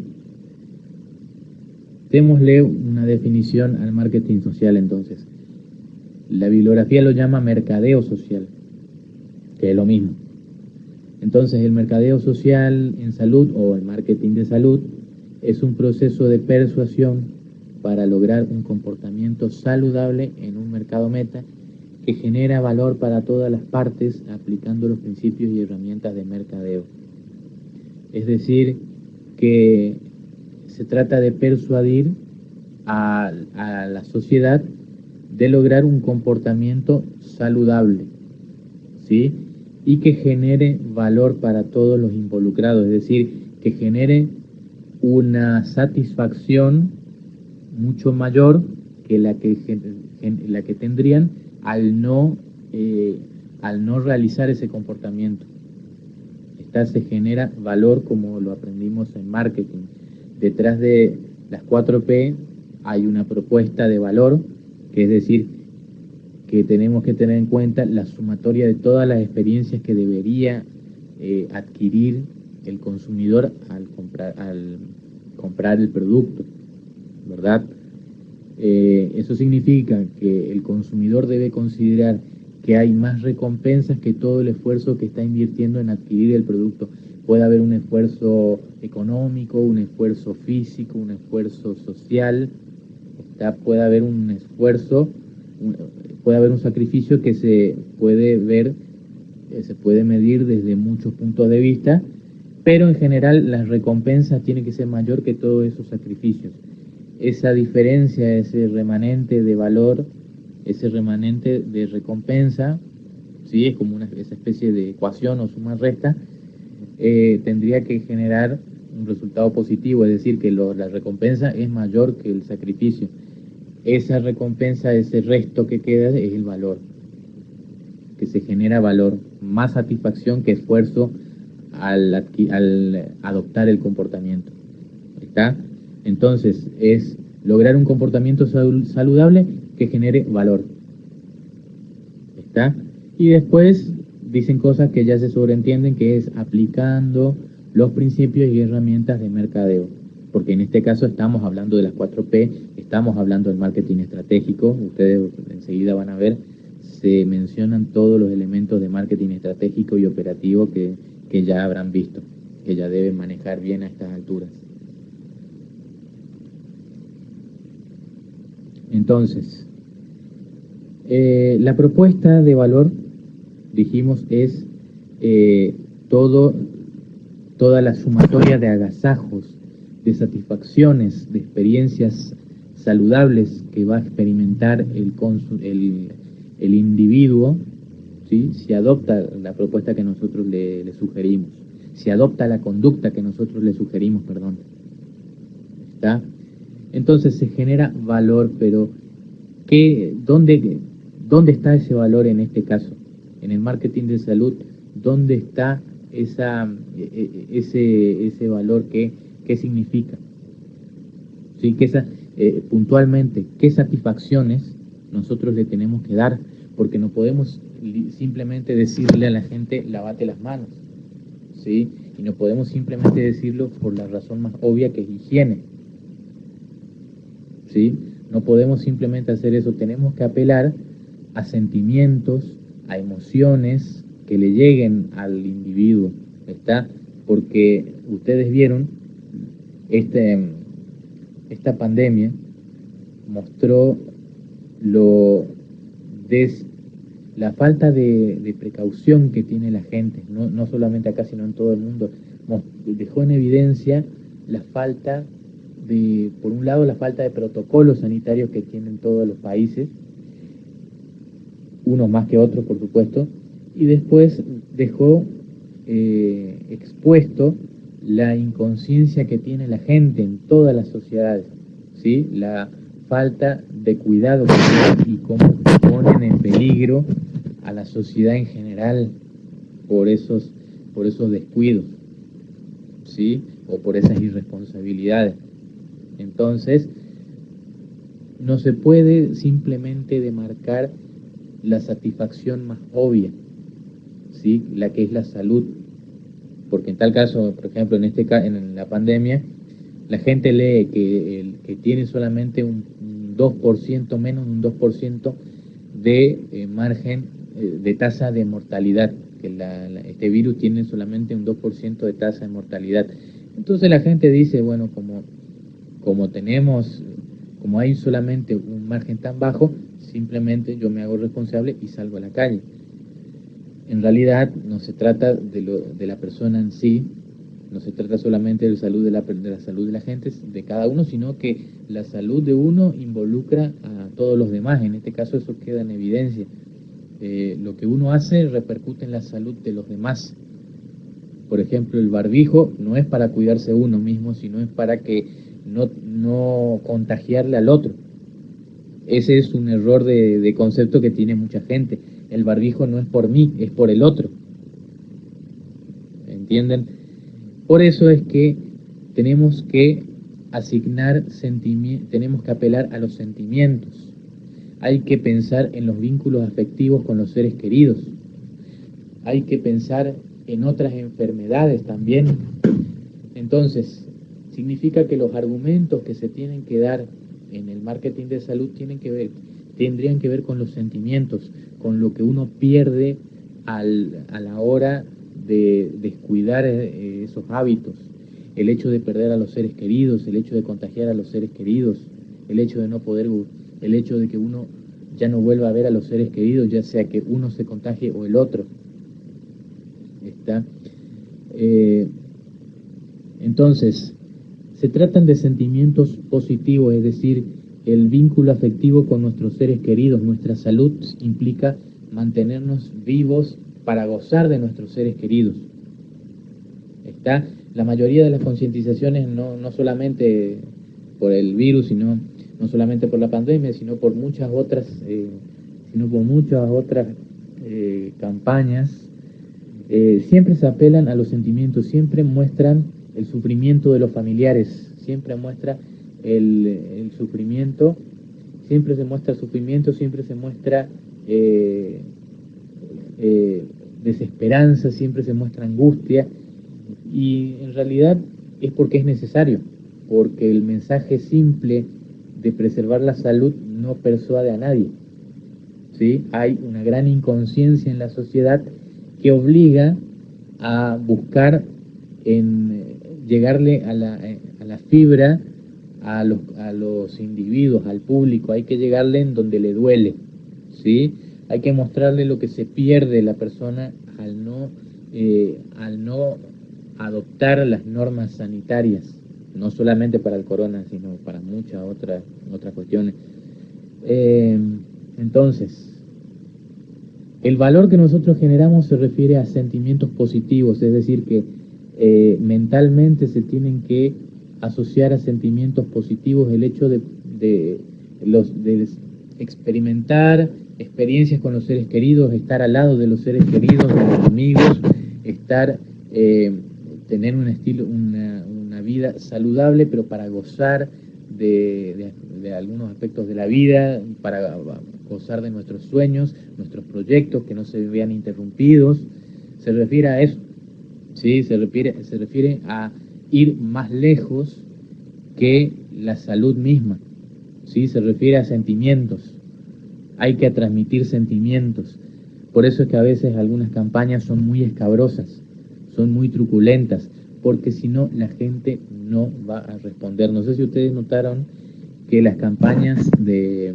Démosle una definición al marketing social entonces. La bibliografía lo llama mercadeo social, que es lo mismo. Entonces, el mercadeo social en salud o el marketing de salud es un proceso de persuasión para lograr un comportamiento saludable en un mercado meta que genera valor para todas las partes aplicando los principios y herramientas de mercadeo. Es decir, que se trata de persuadir a la sociedad de lograr un comportamiento saludable, ¿sí? Y que genere valor para todos los involucrados, es decir, que genere una satisfacción mucho mayor que la que tendrían al no realizar ese comportamiento. Se genera valor como lo aprendimos en marketing. Detrás de las 4P hay una propuesta de valor, que es decir, que tenemos que tener en cuenta la sumatoria de todas las experiencias que debería adquirir el consumidor al comprar el producto, ¿verdad? Eso significa que el consumidor debe considerar que hay más recompensas que todo el esfuerzo que está invirtiendo en adquirir el producto. Puede haber un esfuerzo económico, un esfuerzo físico, un esfuerzo social, puede haber un esfuerzo, puede haber un sacrificio que se puede ver, se puede medir desde muchos puntos de vista, pero en general las recompensas tienen que ser mayor que todos esos sacrificios. Esa diferencia, ese remanente de valor, ese remanente de recompensa, ¿sí? Es como esa especie de ecuación o suma-resta, tendría que generar un resultado positivo, es decir, que la recompensa es mayor que el sacrificio. Esa recompensa, ese resto que queda es el valor, que se genera valor, más satisfacción que esfuerzo al adoptar el comportamiento. ¿Está? Entonces, es lograr un comportamiento saludable que genere valor. ¿Está? Y después dicen cosas que ya se sobreentienden, que es aplicando los principios y herramientas de mercadeo. Porque en este caso estamos hablando de las 4P, estamos hablando del marketing estratégico. Ustedes enseguida van a ver, se mencionan todos los elementos de marketing estratégico y operativo que ya habrán visto, que ya deben manejar bien a estas alturas. Entonces, la propuesta de valor, dijimos, es toda la sumatoria de agasajos, de satisfacciones, de experiencias saludables que va a experimentar el individuo, ¿sí? Si adopta la propuesta que nosotros le sugerimos, si adopta la conducta que nosotros le sugerimos, perdón. ¿Está? Entonces se genera valor, pero ¿dónde está ese valor en este caso? En el marketing de salud, ¿dónde está ese valor? ¿Qué significa? ¿Sí? Puntualmente, ¿qué satisfacciones nosotros le tenemos que dar? Porque no podemos simplemente decirle a la gente, lávate las manos, ¿sí? Y no podemos simplemente decirlo por la razón más obvia, que es higiene, ¿sí? No podemos simplemente hacer eso, tenemos que apelar a sentimientos, a emociones que le lleguen al individuo, ¿está? Porque ustedes vieron, esta pandemia mostró la falta de precaución que tiene la gente, no solamente acá, sino en todo el mundo. Dejó en evidencia la falta por un lado, la falta de protocolos sanitarios que tienen todos los países, unos más que otros, por supuesto, y después dejó expuesto la inconsciencia que tiene la gente en todas las sociedades, ¿sí? La falta de cuidado y cómo ponen en peligro a la sociedad en general por esos descuidos, ¿sí? O por esas irresponsabilidades. Entonces, no se puede simplemente demarcar la satisfacción más obvia, ¿sí? La que es la salud, porque en tal caso, por ejemplo, en la pandemia, la gente lee que tiene solamente un 2%, menos de un 2% de margen de tasa de mortalidad. este virus tiene solamente un 2% de tasa de mortalidad. Entonces la gente dice, bueno, como hay solamente un margen tan bajo, simplemente yo me hago responsable y salgo a la calle. En realidad no se trata de la persona en sí, no se trata solamente de la salud de la salud de la gente, de cada uno, sino que la salud de uno involucra a todos los demás. En este caso eso queda en evidencia. Lo que uno hace repercute en la salud de los demás. Por ejemplo, el barbijo no es para cuidarse uno mismo, sino es para que no contagiarle al otro. Ese es un error de concepto que tiene mucha gente. El barbijo no es por mí, es por el otro. ¿Entienden? Por eso es que tenemos que tenemos que apelar a los sentimientos. Hay que pensar en los vínculos afectivos con los seres queridos. Hay que pensar en otras enfermedades también. Entonces, significa que los argumentos que se tienen que dar en el marketing de salud tendrían que ver con los sentimientos, con lo que uno pierde a la hora de descuidar esos hábitos, el hecho de perder a los seres queridos, el hecho de contagiar a los seres queridos, el hecho de que uno ya no vuelva a ver a los seres queridos, ya sea que uno se contagie o el otro. ¿Está? Entonces, se tratan de sentimientos positivos, es decir, el vínculo afectivo con nuestros seres queridos. Nuestra salud implica mantenernos vivos para gozar de nuestros seres queridos. ¿Está? La mayoría de las concientizaciones, no solamente por el virus, no solamente por la pandemia, sino por muchas otras campañas, siempre se apelan a los sentimientos, siempre muestran el sufrimiento de los familiares, siempre muestra el sufrimiento, siempre se muestra el sufrimiento, siempre se muestra desesperanza, siempre se muestra angustia, y en realidad es porque es necesario, porque el mensaje simple de preservar la salud no persuade a nadie, ¿sí? Hay una gran inconsciencia en la sociedad que obliga a buscar llegarle a la fibra a los individuos, al público. Hay que llegarle en donde le duele, ¿sí? Hay que mostrarle lo que se pierde la persona al no adoptar las normas sanitarias, no solamente para el corona, sino para muchas otras cuestiones. Entonces, el valor que nosotros generamos se refiere a sentimientos positivos, es decir, que mentalmente se tienen que asociar a sentimientos positivos el hecho de experimentar experiencias con los seres queridos, estar al lado de los seres queridos, de los amigos, tener una vida saludable, pero para gozar de algunos aspectos de la vida, para gozar de nuestros sueños, nuestros proyectos, que no se vean interrumpidos. Se refiere a eso, ¿sí? Se refiere a ir más lejos que la salud misma, ¿sí? Se refiere a sentimientos. Hay que transmitir sentimientos. Por eso es que a veces algunas campañas son muy escabrosas, son muy truculentas, porque si no la gente no va a responder. No sé si ustedes notaron que las campañas de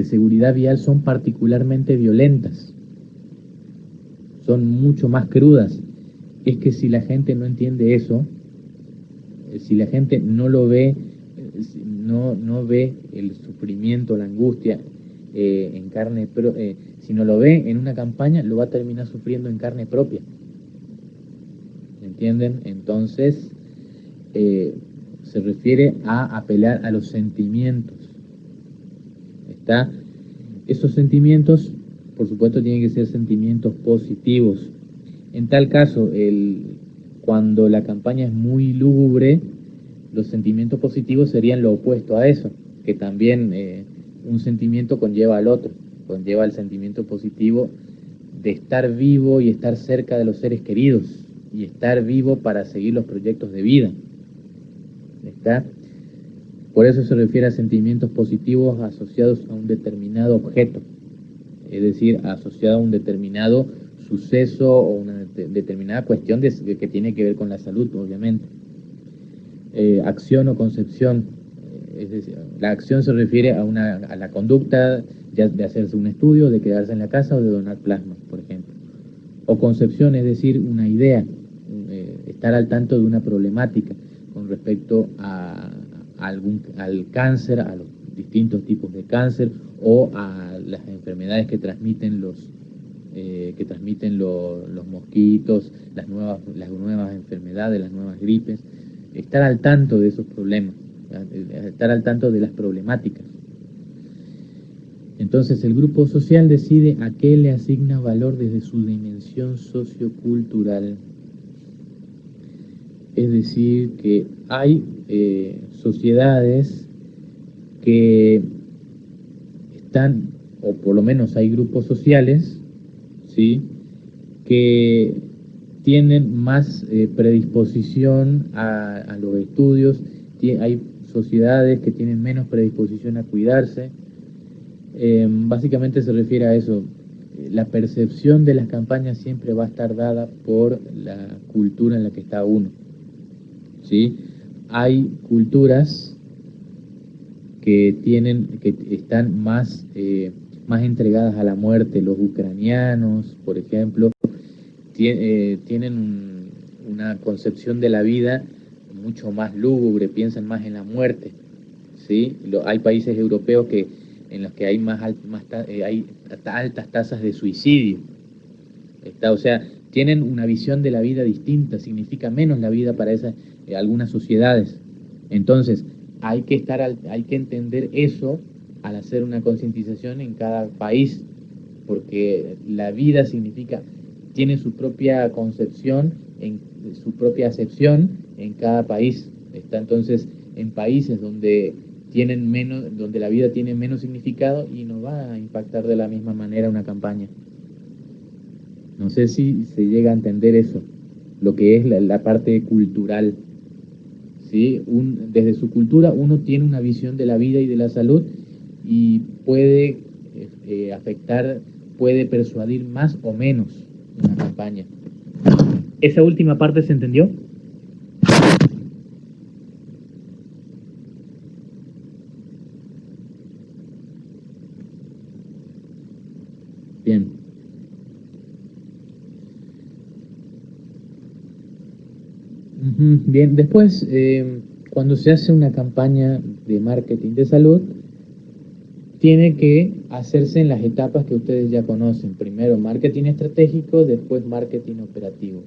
seguridad vial son particularmente violentas, son mucho más crudas. Es que si la gente no entiende eso, si la gente no lo ve, no ve el sufrimiento, la angustia en carne, si no lo ve en una campaña, lo va a terminar sufriendo en carne propia. ¿Entienden? Entonces, se refiere a apelar a los sentimientos. ¿Está? Esos sentimientos, por supuesto, tienen que ser sentimientos positivos. En tal caso, cuando la campaña es muy lúgubre, los sentimientos positivos serían lo opuesto a eso, que también un sentimiento conlleva al otro, conlleva el sentimiento positivo de estar vivo y estar cerca de los seres queridos, y estar vivo para seguir los proyectos de vida. ¿Está? Por eso se refiere a sentimientos positivos asociados a un determinado objeto, es decir, asociado a un determinado suceso o una determinada cuestión que tiene que ver con la salud, obviamente. Acción o concepción, es decir, la acción se refiere a la conducta de hacerse un estudio, de quedarse en la casa o de donar plasma, por ejemplo. O concepción, es decir, una idea, estar al tanto de una problemática con respecto al cáncer, a los distintos tipos de cáncer o a las enfermedades que transmiten los mosquitos, las nuevas enfermedades, las nuevas gripes, estar al tanto de esos problemas, estar al tanto de las problemáticas. Entonces el grupo social decide a qué le asigna valor desde su dimensión sociocultural. Es decir, que hay sociedades que están, o por lo menos hay grupos sociales, ¿sí?, que tienen más predisposición a los estudios, hay sociedades que tienen menos predisposición a cuidarse. Básicamente se refiere a eso. La percepción de las campañas siempre va a estar dada por la cultura en la que está uno, ¿sí? Hay culturas que están más entregadas a la muerte. Los ucranianos, por ejemplo, tienen una concepción de la vida mucho más lúgubre, piensan más en la muerte, ¿sí? Hay países europeos en los que hay hay altas tasas de suicidio. O sea, tienen una visión de la vida distinta, significa menos la vida para algunas sociedades. Entonces, hay que entender eso al hacer una concientización en cada país, porque la vida tiene su propia concepción, su propia acepción en cada país. Entonces, en países donde donde la vida tiene menos significado, y no va a impactar de la misma manera una campaña. No sé si se llega a entender eso, lo que es la parte cultural, ¿sí? Desde su cultura uno tiene una visión de la vida y de la salud y puede puede persuadir más o menos una campaña. ¿Esa última parte se entendió? Bien. Bien, después, cuando se hace una campaña de marketing de salud, tiene que hacerse en las etapas que ustedes ya conocen. Primero marketing estratégico, después marketing operativo.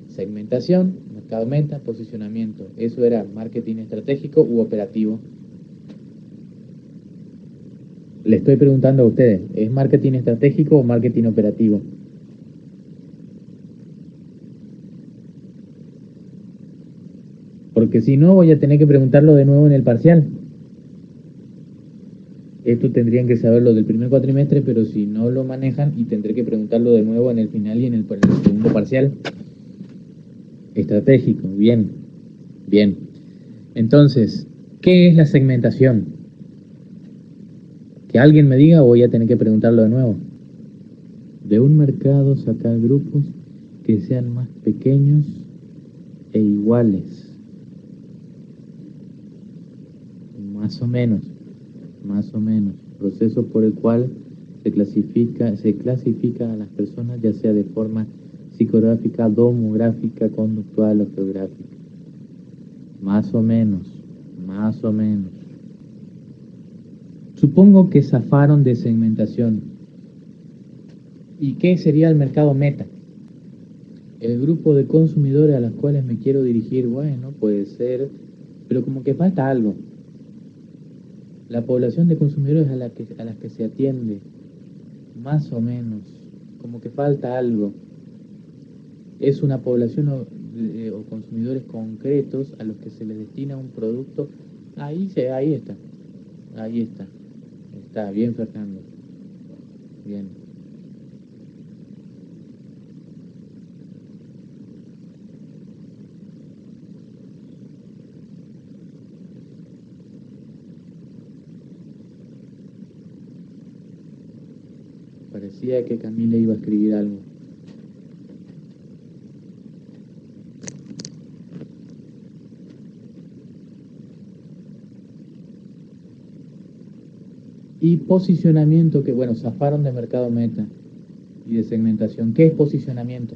Segmentación, mercado meta, posicionamiento. Eso era marketing estratégico u operativo. Le estoy preguntando a ustedes, ¿es marketing estratégico o marketing operativo? Porque si no, voy a tener que preguntarlo de nuevo en el parcial. Esto tendrían que saberlo del primer cuatrimestre, pero si no lo manejan, y tendré que preguntarlo de nuevo en el final y en el segundo parcial. Estratégico, bien, bien. Entonces, ¿qué es la segmentación? Que alguien me diga o voy a tener que preguntarlo de nuevo. De un mercado sacar grupos que sean más pequeños e iguales. Más o menos. Proceso por el cual se clasifica a las personas, ya sea de forma psicográfica, demográfica, conductual o geográfica. Más o menos. Supongo que zafaron de segmentación. ¿Y qué sería el mercado meta? El grupo de consumidores a los cuales me quiero dirigir, bueno, puede ser, pero como que falta algo. La población de consumidores a las que se atiende, más o menos, como que falta algo. Es una población o consumidores concretos a los que se les destina un producto. Ahí está. Está bien, Fernando. Bien. Parecía que Camila iba a escribir algo. Y posicionamiento, que bueno, zafaron de mercado meta y de segmentación. ¿Qué es posicionamiento?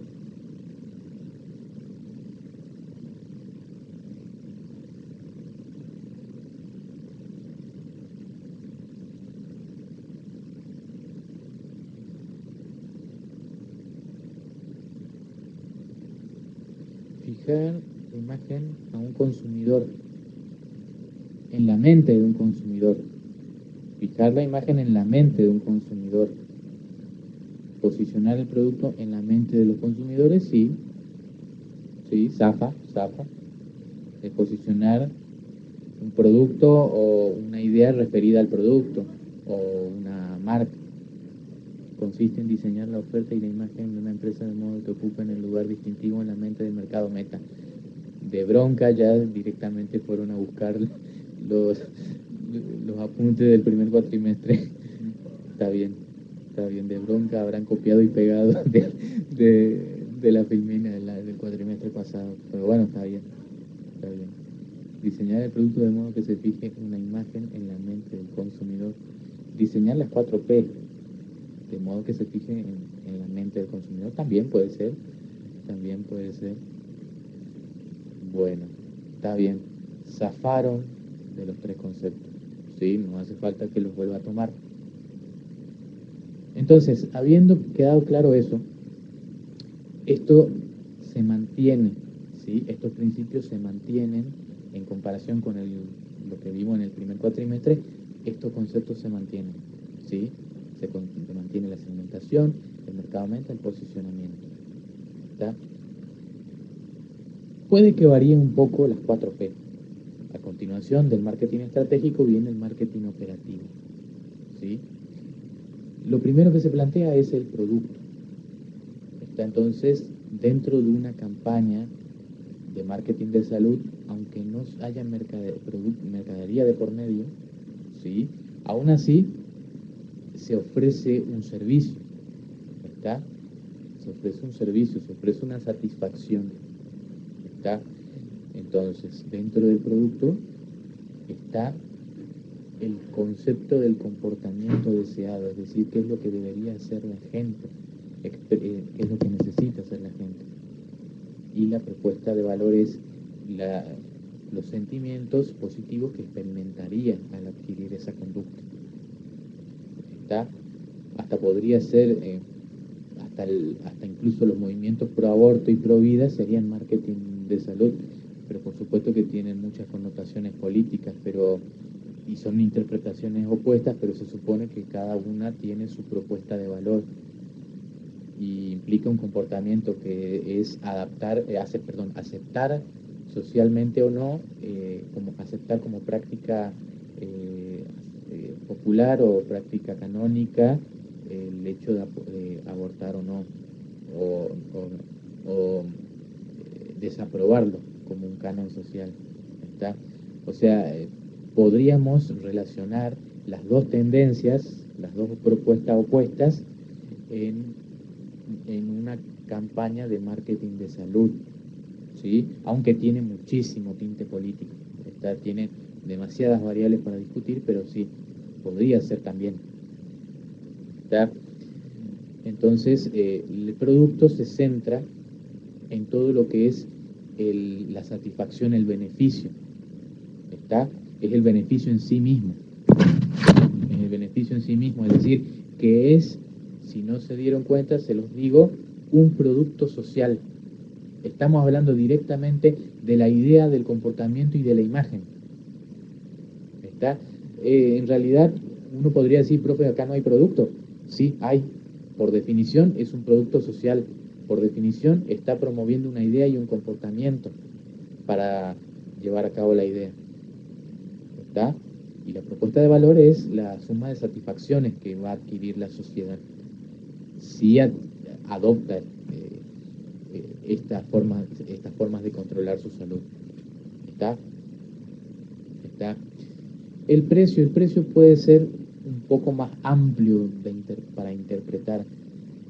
Fijar la imagen a un consumidor, en la mente de un consumidor. Fijar la imagen en la mente de un consumidor. Posicionar el producto en la mente de los consumidores, sí, sí, zafa. De posicionar un producto o una idea referida al producto o una marca. Consiste en diseñar la oferta y la imagen de una empresa de modo que ocupen el lugar distintivo en la mente del mercado meta. De bronca ya directamente fueron a buscar los, los apuntes del primer cuatrimestre. Está bien, está bien. De bronca habrán copiado y pegado de la filmina del cuatrimestre pasado. Pero bueno, está bien, está bien. Diseñar el producto de modo que se fije una imagen en la mente del consumidor. Diseñar las 4P, de modo que se fije en la mente del consumidor. También puede ser, también puede ser. Bueno, está bien. Zafaron de los tres conceptos. Sí, no hace falta que los vuelva a tomar. Entonces, habiendo quedado claro eso, esto se mantiene, ¿sí? Estos principios se mantienen en comparación con lo que vimos en el primer cuatrimestre. Estos conceptos se mantienen, ¿sí? Se mantiene la segmentación, el mercado meta, el posicionamiento. ¿Está? Puede que varíen un poco las 4P. A continuación del marketing estratégico viene el marketing operativo, ¿sí? Lo primero que se plantea es el producto. Está entonces dentro de una campaña de marketing de salud, aunque no haya mercadería de por medio, ¿sí? Aún así se ofrece un servicio, ¿está? Se ofrece un servicio, se ofrece una satisfacción, ¿está? Entonces, dentro del producto está el concepto del comportamiento deseado, es decir, qué es lo que debería hacer la gente, qué es lo que necesita hacer la gente. Y la propuesta de valor es los sentimientos positivos que experimentaría al adquirir esa conducta. ¿Está? Hasta podría ser, hasta incluso los movimientos pro aborto y pro vida serían marketing de salud, pero por supuesto que tienen muchas connotaciones políticas, y son interpretaciones opuestas, pero se supone que cada una tiene su propuesta de valor y implica un comportamiento que es aceptar socialmente o no, como aceptar como práctica popular o práctica canónica el hecho de abortar o no, o, o desaprobarlo como un canon social. ¿Está? O sea, podríamos relacionar las dos tendencias, las dos propuestas opuestas en una campaña de marketing de salud, ¿sí? Aunque tiene muchísimo tinte político, tiene demasiadas variables para discutir, pero sí, podría ser también. ¿Está? Entonces, el producto se centra en todo lo que es la satisfacción, el beneficio. ¿Está? Es el beneficio en sí mismo. Es el beneficio en sí mismo, es decir, que es, si no se dieron cuenta, se los digo, un producto social. Estamos hablando directamente de la idea del comportamiento y de la imagen. ¿Está? En realidad, uno podría decir, profe, acá no hay producto. Sí, hay. Por definición, es un producto social. Por definición, está promoviendo una idea y un comportamiento para llevar a cabo la idea. ¿Está? Y la propuesta de valor es la suma de satisfacciones que va a adquirir la sociedad si adopta estas formas de controlar su salud. ¿Está? ¿Está? El precio puede ser un poco más amplio para interpretar.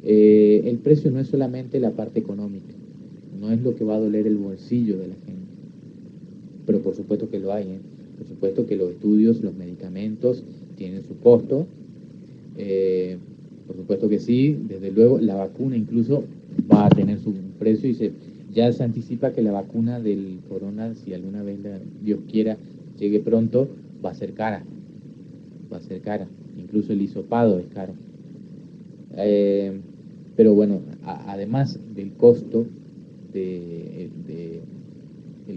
El precio no es solamente la parte económica, no es lo que va a doler el bolsillo de la gente, pero por supuesto que lo hay, ¿eh? Por supuesto que los estudios, los medicamentos tienen su costo. Por supuesto que sí, desde luego la vacuna incluso va a tener su precio y ya se anticipa que la vacuna del corona, si alguna vez Dios quiera llegue pronto, va a ser cara, va a ser cara, incluso el hisopado es caro. Pero bueno, además del costo, el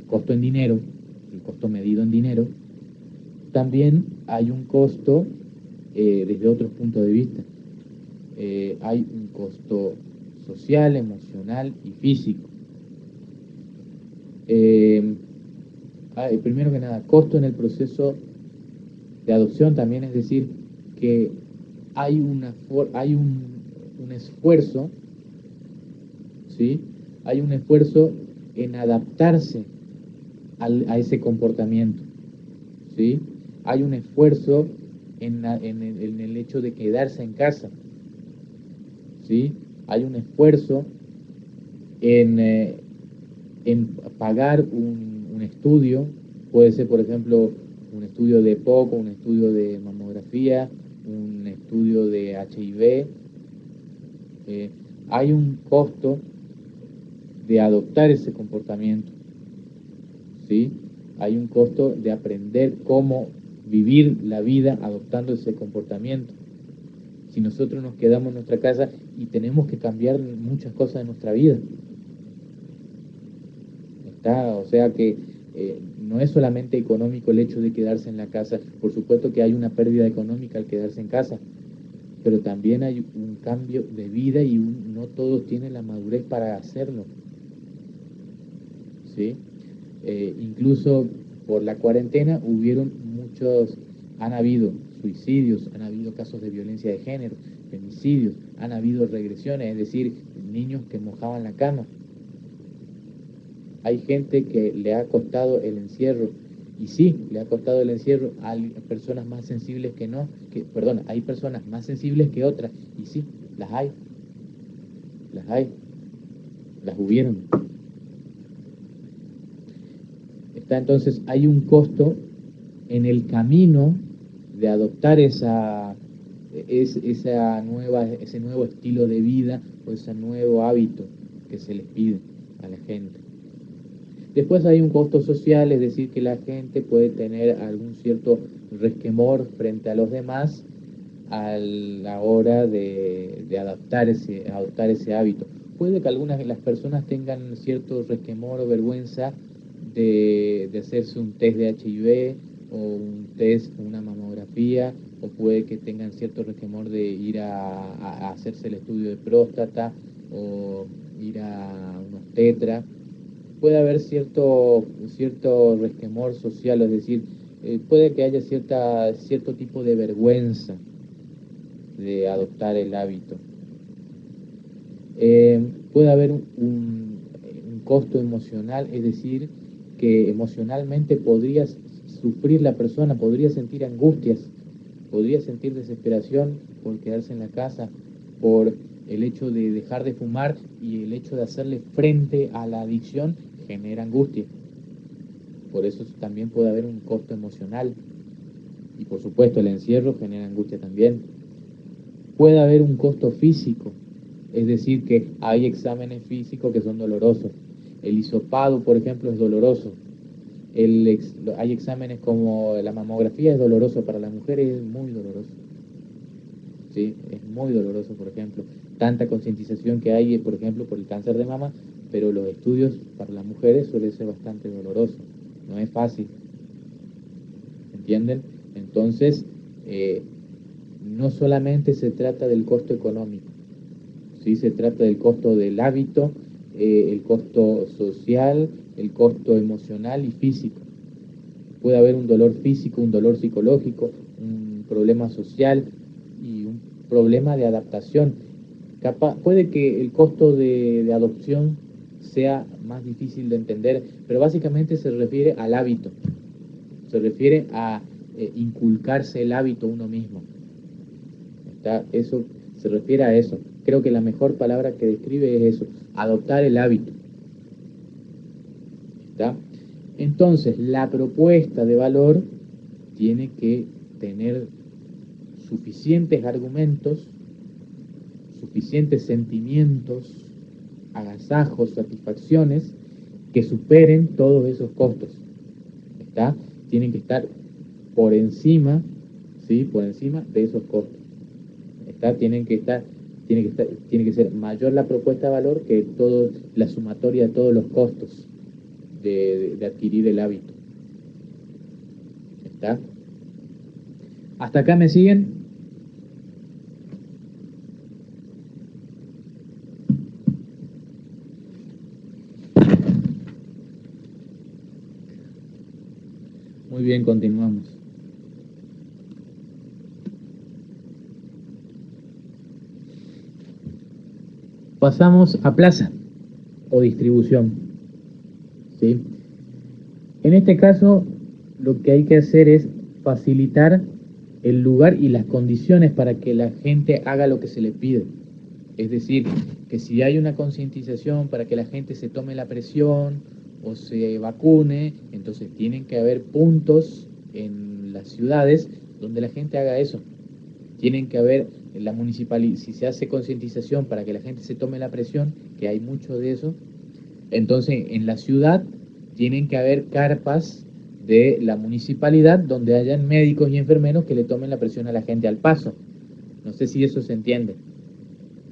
costo en dinero, el costo medido en dinero, también hay un costo desde otros puntos de vista. Hay un costo social, emocional y físico. Primero que nada, costo en el proceso de adopción también, es decir, que hay un esfuerzo, ¿sí? Hay un esfuerzo en adaptarse a ese comportamiento, ¿sí? Hay un esfuerzo en el hecho de quedarse en casa, ¿sí? Hay un esfuerzo en pagar un estudio, puede ser, por ejemplo, un estudio de EPOC, un estudio de mamografía, un estudio de HIV. Hay un costo de adoptar ese comportamiento, ¿sí? Hay un costo de aprender cómo vivir la vida adoptando ese comportamiento. Si nosotros nos quedamos en nuestra casa y tenemos que cambiar muchas cosas de nuestra vida, o sea que no es solamente económico el hecho de quedarse en la casa. Por supuesto que hay una pérdida económica al quedarse en casa, pero también hay un cambio de vida y no todos tienen la madurez para hacerlo, ¿sí? Incluso por la cuarentena han habido suicidios, han habido casos de violencia de género, femicidios, han habido regresiones, es decir, niños que mojaban la cama. Hay gente que le ha costado el encierro, y sí, le ha costado el encierro. Hay personas más sensibles hay personas más sensibles que otras, y sí, las hay, las hubieron. Entonces, hay un costo en el camino de adoptar ese nuevo estilo de vida o ese nuevo hábito que se les pide a la gente. Después hay un costo social, es decir, que la gente puede tener algún cierto resquemor frente a los demás a la hora de adoptar ese hábito. Puede que algunas de las personas tengan cierto resquemor o vergüenza de hacerse un test de HIV o un test, una mamografía, o puede que tengan cierto resquemor de ir a hacerse el estudio de próstata o ir a unos tetra. Puede haber cierto resquemor social, es decir, puede que haya cierto tipo de vergüenza de adoptar el hábito. Puede haber un costo emocional, es decir, que emocionalmente podría sufrir la persona, podría sentir angustias, podría sentir desesperación por quedarse en la casa, por el hecho de dejar de fumar, y el hecho de hacerle frente a la adicción genera angustia. Por eso también puede haber un costo emocional. Y por supuesto el encierro genera angustia también. Puede haber un costo físico, es decir, que hay exámenes físicos que son dolorosos. El hisopado, por ejemplo, es doloroso. Hay exámenes como la mamografía, es doloroso para la mujer, es muy doloroso. ¿Sí? Es muy doloroso, por ejemplo. Tanta concientización que hay, por ejemplo, por el cáncer de mama, pero los estudios para las mujeres suele ser bastante doloroso. No es fácil. ¿Entienden? Entonces, no solamente se trata del costo económico, ¿sí? Se trata del costo del hábito, el costo social, el costo emocional y físico. Puede haber un dolor físico, un dolor psicológico, un problema social y un problema de adaptación. Puede que el costo de adopción sea más difícil de entender, pero básicamente se refiere al hábito, se refiere a inculcarse el hábito uno mismo. Eso se refiere a eso. Creo que la mejor palabra que describe es eso, adoptar el hábito. ¿Está? Entonces, la propuesta de valor tiene que tener suficientes argumentos, suficientes sentimientos, agasajos, satisfacciones que superen todos esos costos. ¿Está? Tienen que estar por encima, ¿sí? Por encima de esos costos. ¿Está? Tiene que ser mayor la propuesta de valor que la sumatoria de todos los costos de adquirir el hábito. ¿Está? ¿Hasta acá me siguen? Muy bien, continuamos. Pasamos a plaza o distribución. ¿Sí? En este caso, lo que hay que hacer es facilitar el lugar y las condiciones para que la gente haga lo que se le pide. Es decir, que si hay una concientización para que la gente se tome la presión o se vacune, entonces tienen que haber puntos en las ciudades donde la gente haga eso. Tienen que haber la municipalidad, si se hace concientización para que la gente se tome la presión, que hay mucho de eso, entonces en la ciudad tienen que haber carpas de la municipalidad donde hayan médicos y enfermeros que le tomen la presión a la gente al paso. No sé si eso se entiende.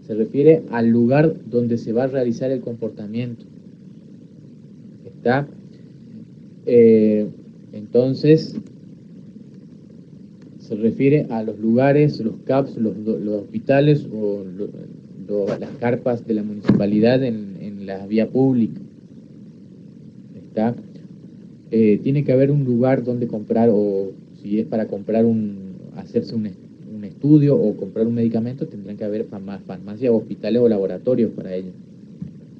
Se refiere al lugar donde se va a realizar el comportamiento. ¿Está? Entonces, se refiere a los lugares, los CAPS, los hospitales o las carpas de la municipalidad en la vía pública. ¿Está? Tiene que haber un lugar donde comprar, o si es para comprar hacerse un estudio o comprar un medicamento, tendrán que haber farmacias, hospitales o laboratorios para ello.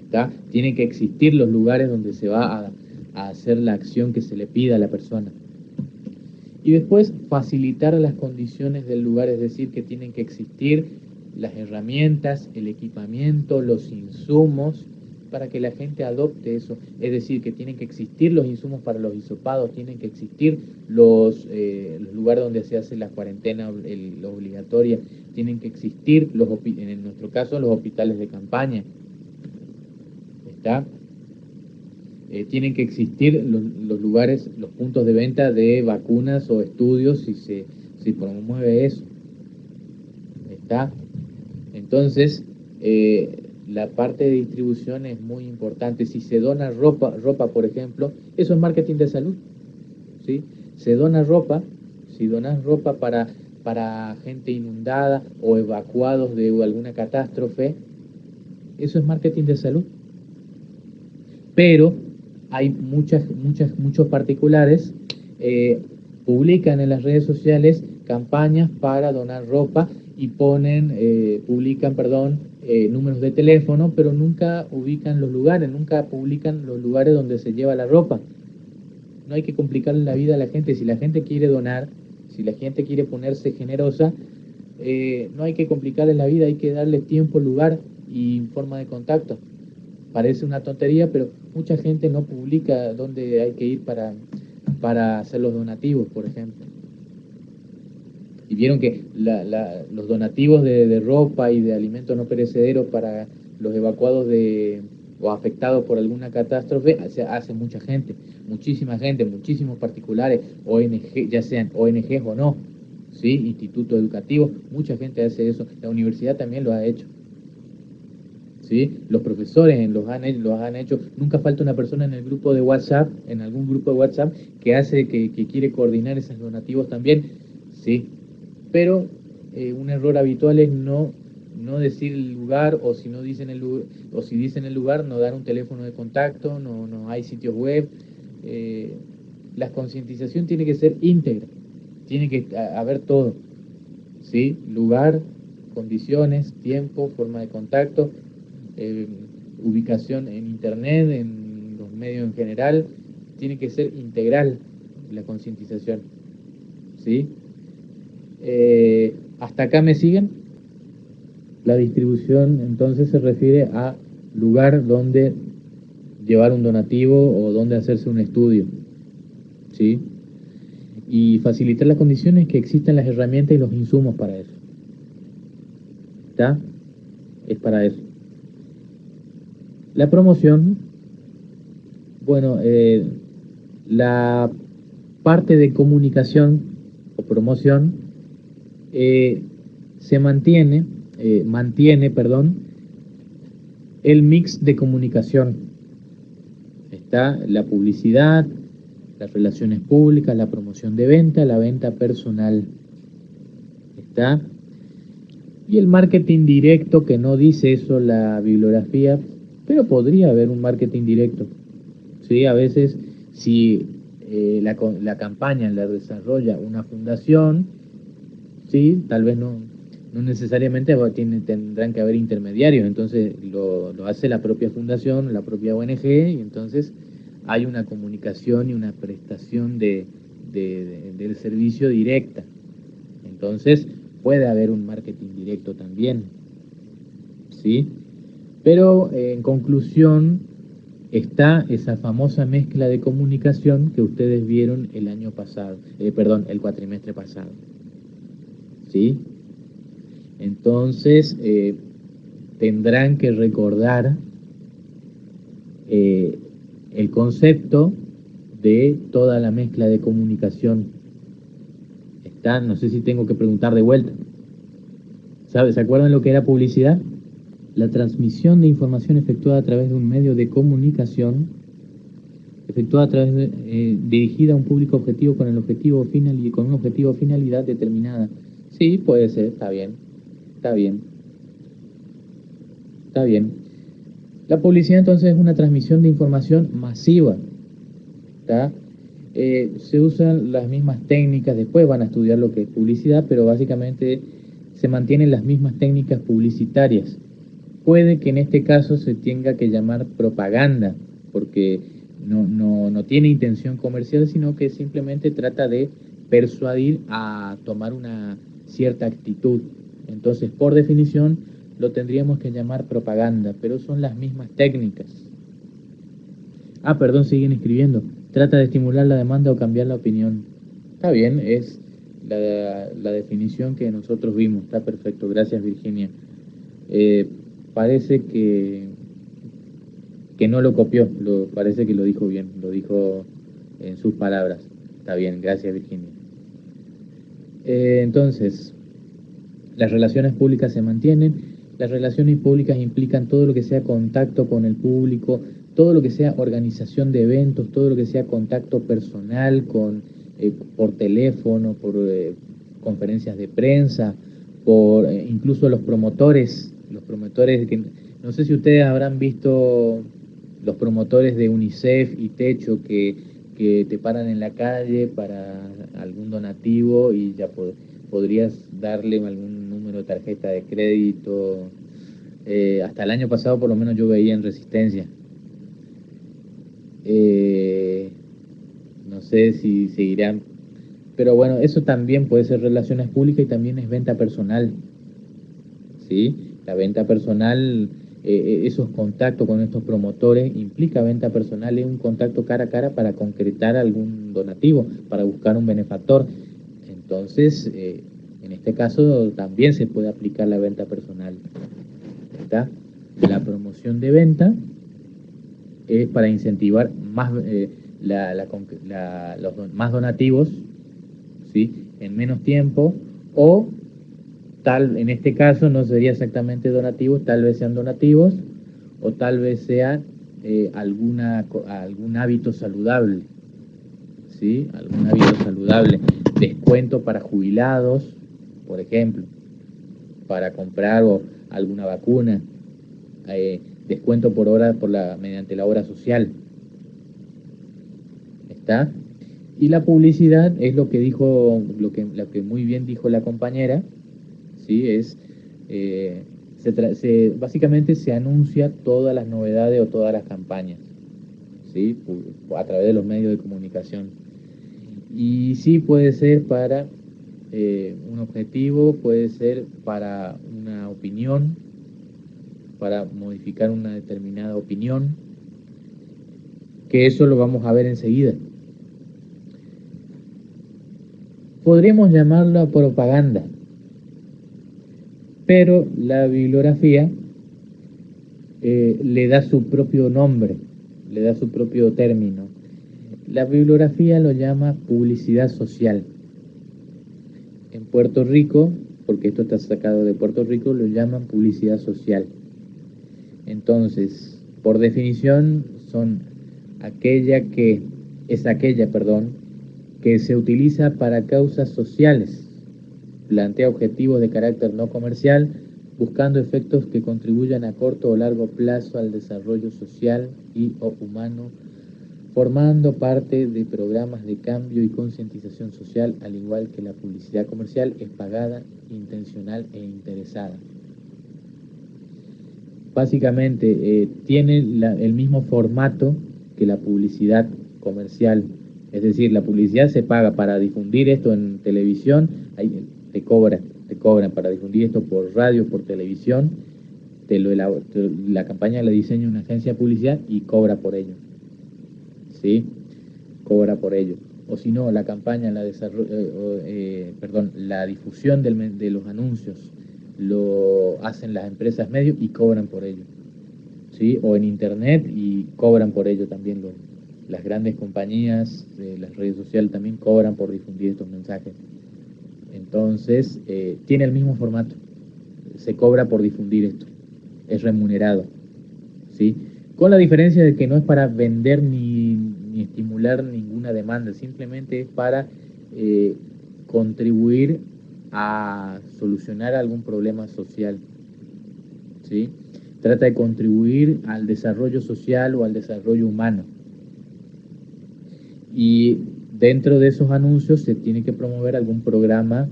¿Está? Tienen que existir los lugares donde se va a hacer la acción que se le pida a la persona. Y después facilitar las condiciones del lugar, es decir, que tienen que existir las herramientas, el equipamiento, los insumos, para que la gente adopte eso. Es decir, que tienen que existir los insumos para los hisopados, tienen que existir los lugares donde se hace la cuarentena obligatoria, tienen que existir, en nuestro caso, los hospitales de campaña. ¿Está? Tienen que existir los lugares, los puntos de venta de vacunas o estudios si se promueve eso. ¿Está? Entonces, la parte de distribución es muy importante. Si se dona ropa, por ejemplo, eso es marketing de salud. ¿Sí? Se dona ropa, si donas ropa para gente inundada o evacuados de alguna catástrofe, eso es marketing de salud. Pero hay muchos particulares publican en las redes sociales campañas para donar ropa y publican números de teléfono, pero nunca ubican los lugares, nunca publican los lugares donde se lleva la ropa. No hay que complicarle la vida a la gente. Si la gente quiere donar, si la gente quiere ponerse generosa, no hay que complicarle la vida, hay que darle tiempo, lugar y forma de contacto. Parece una tontería, pero mucha gente no publica dónde hay que ir para hacer los donativos, por ejemplo. Y vieron que los donativos de ropa y de alimentos no perecederos para los evacuados o afectados por alguna catástrofe hace mucha gente, muchísima gente, muchísimos particulares, ONG, ya sean ONGs o no, ¿sí? Institutos educativos, mucha gente hace eso. La universidad también lo ha hecho. ¿Sí? Los profesores los han hecho. Nunca falta una persona en el grupo de WhatsApp, en algún grupo de WhatsApp, que quiere coordinar esos donativos también, sí. Pero un error habitual es no decir el lugar, o si no dicen el lugar, o si dicen el lugar, no dar un teléfono de contacto, no hay sitios web. La concientización tiene que ser íntegra, tiene que haber todo, ¿sí? Lugar, condiciones, tiempo, forma de contacto, ubicación en internet, en los medios en general. Tiene que ser integral la concientización, ¿sí? ¿Hasta acá me siguen? La distribución entonces se refiere a lugar donde llevar un donativo o dónde hacerse un estudio, ¿sí? Y facilitar las condiciones que existan las herramientas y los insumos para eso. ¿Está? Es para eso. La promoción, bueno, la parte de comunicación o promoción se mantiene, perdón, el mix de comunicación. Está la publicidad, las relaciones públicas, la promoción de venta, la venta personal. Está. Y el marketing directo, que no dice eso la bibliografía, pero podría haber un marketing directo. ¿Sí? A veces, si la campaña la desarrolla una fundación, ¿sí? Tal vez no necesariamente tendrán que haber intermediarios, entonces lo hace la propia fundación, la propia ONG, y entonces hay una comunicación y una prestación del servicio directa. Entonces puede haber un marketing directo también, ¿sí? Pero en conclusión está esa famosa mezcla de comunicación que ustedes vieron el año pasado, el cuatrimestre pasado, ¿sí? Entonces tendrán que recordar eh, el concepto de toda la mezcla de comunicación. Está, no sé si tengo que preguntar de vuelta. ¿Se acuerdan lo que era publicidad? La transmisión de información efectuada a través de un medio de comunicación, efectuada a través dirigida a un público objetivo con el objetivo final y con un objetivo finalidad determinada. Sí, puede ser, está bien, está bien, está bien. La publicidad entonces es una transmisión de información masiva, ¿está? Se usan las mismas técnicas, después van a estudiar lo que es publicidad, pero básicamente se mantienen las mismas técnicas publicitarias. Puede que en este caso se tenga que llamar propaganda, porque no tiene intención comercial, sino que simplemente trata de persuadir a tomar una cierta actitud. Entonces, por definición, lo tendríamos que llamar propaganda, pero son las mismas técnicas. Ah, perdón, siguen escribiendo. Trata de estimular la demanda o cambiar la opinión. Está bien, es la definición que nosotros vimos. Está perfecto, gracias Virginia. Parece que no lo copió, parece que lo dijo bien, lo dijo en sus palabras. Está bien, gracias Virginia. Entonces, las relaciones públicas se mantienen. Las relaciones públicas implican todo lo que sea contacto con el público, todo lo que sea organización de eventos, todo lo que sea contacto personal por teléfono, por conferencias de prensa, por incluso los promotores que no sé si ustedes habrán visto los promotores de UNICEF y Techo que te paran en la calle para algún donativo y ya podrías darle algún número de tarjeta de crédito. Hasta el año pasado por lo menos yo veía en Resistencia. No sé si seguirán, pero bueno, eso también puede ser relaciones públicas y también es venta personal, ¿sí? La venta personal, esos contactos con estos promotores implica venta personal, es un contacto cara a cara para concretar algún donativo, para buscar un benefactor. Entonces, en este caso también se puede aplicar la venta personal. ¿Está? La promoción de venta es para incentivar más, más donativos, ¿sí? En menos tiempo, o en este caso no sería exactamente donativos, tal vez sean donativos, o tal vez sea algún hábito saludable, ¿sí? Algún hábito saludable, descuento para jubilados, por ejemplo, para comprar alguna vacuna, descuento por hora mediante la obra social. ¿Está? Y la publicidad es lo que dijo, lo que muy bien dijo la compañera, ¿sí? Es básicamente se anuncia todas las novedades o todas las campañas, ¿sí? A través de los medios de comunicación. Y sí puede ser para un objetivo, puede ser para una opinión, para modificar una determinada opinión, que eso lo vamos a ver enseguida. Podríamos llamarlo propaganda, pero la bibliografía le da su propio nombre, le da su propio término. La bibliografía lo llama publicidad social. En Puerto Rico, porque esto está sacado de Puerto Rico, lo llaman publicidad social. Entonces, por definición, es aquella que se utiliza para causas sociales, plantea objetivos de carácter no comercial, buscando efectos que contribuyan a corto o largo plazo al desarrollo social y o humano, formando parte de programas de cambio y concientización social, al igual que la publicidad comercial es pagada, intencional e interesada. Básicamente tiene el mismo formato que la publicidad comercial, es decir, la publicidad se paga para difundir esto en televisión, ahí te cobran para difundir esto por radio, por televisión, la campaña la diseña una agencia de publicidad y cobra por ello. ¿Sí? Cobra por ello. O si no, la campaña, la difusión de los anuncios lo hacen las empresas medios y cobran por ello. ¿Sí? O en internet y cobran por ello también. Las grandes compañías de las redes sociales también cobran por difundir estos mensajes. Entonces, tiene el mismo formato. Se cobra por difundir esto. Es remunerado. ¿Sí? Con la diferencia de que no es para vender ni estimular ninguna demanda, simplemente es para contribuir a solucionar algún problema social. ¿Sí? Trata de contribuir al desarrollo social o al desarrollo humano. Y dentro de esos anuncios se tiene que promover algún programa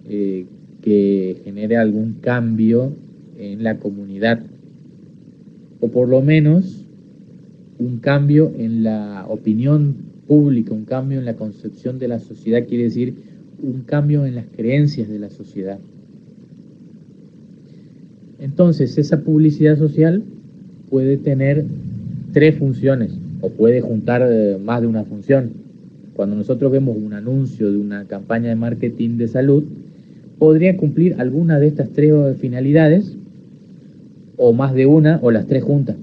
que genere algún cambio en la comunidad, o por lo menos un cambio en la opinión pública, un cambio en la concepción de la sociedad, quiere decir un cambio en las creencias de la sociedad. Entonces, esa publicidad social puede tener 3 funciones, o puede juntar más de una función. Cuando nosotros vemos un anuncio de una campaña de marketing de salud, podría cumplir alguna de estas 3 finalidades, o más de una, o las 3 juntas.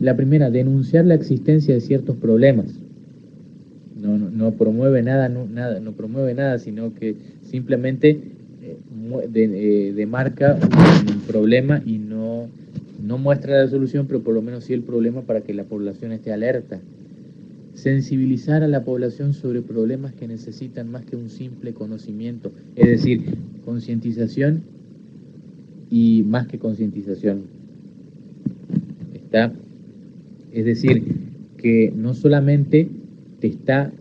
La primera, denunciar la existencia de ciertos problemas. No promueve nada, no promueve nada, sino que simplemente demarca un problema y no muestra la solución, pero por lo menos sí el problema para que la población esté alerta. Sensibilizar a la población sobre problemas que necesitan más que un simple conocimiento, es decir, concientización y más que concientización. Es decir, que no solamente te está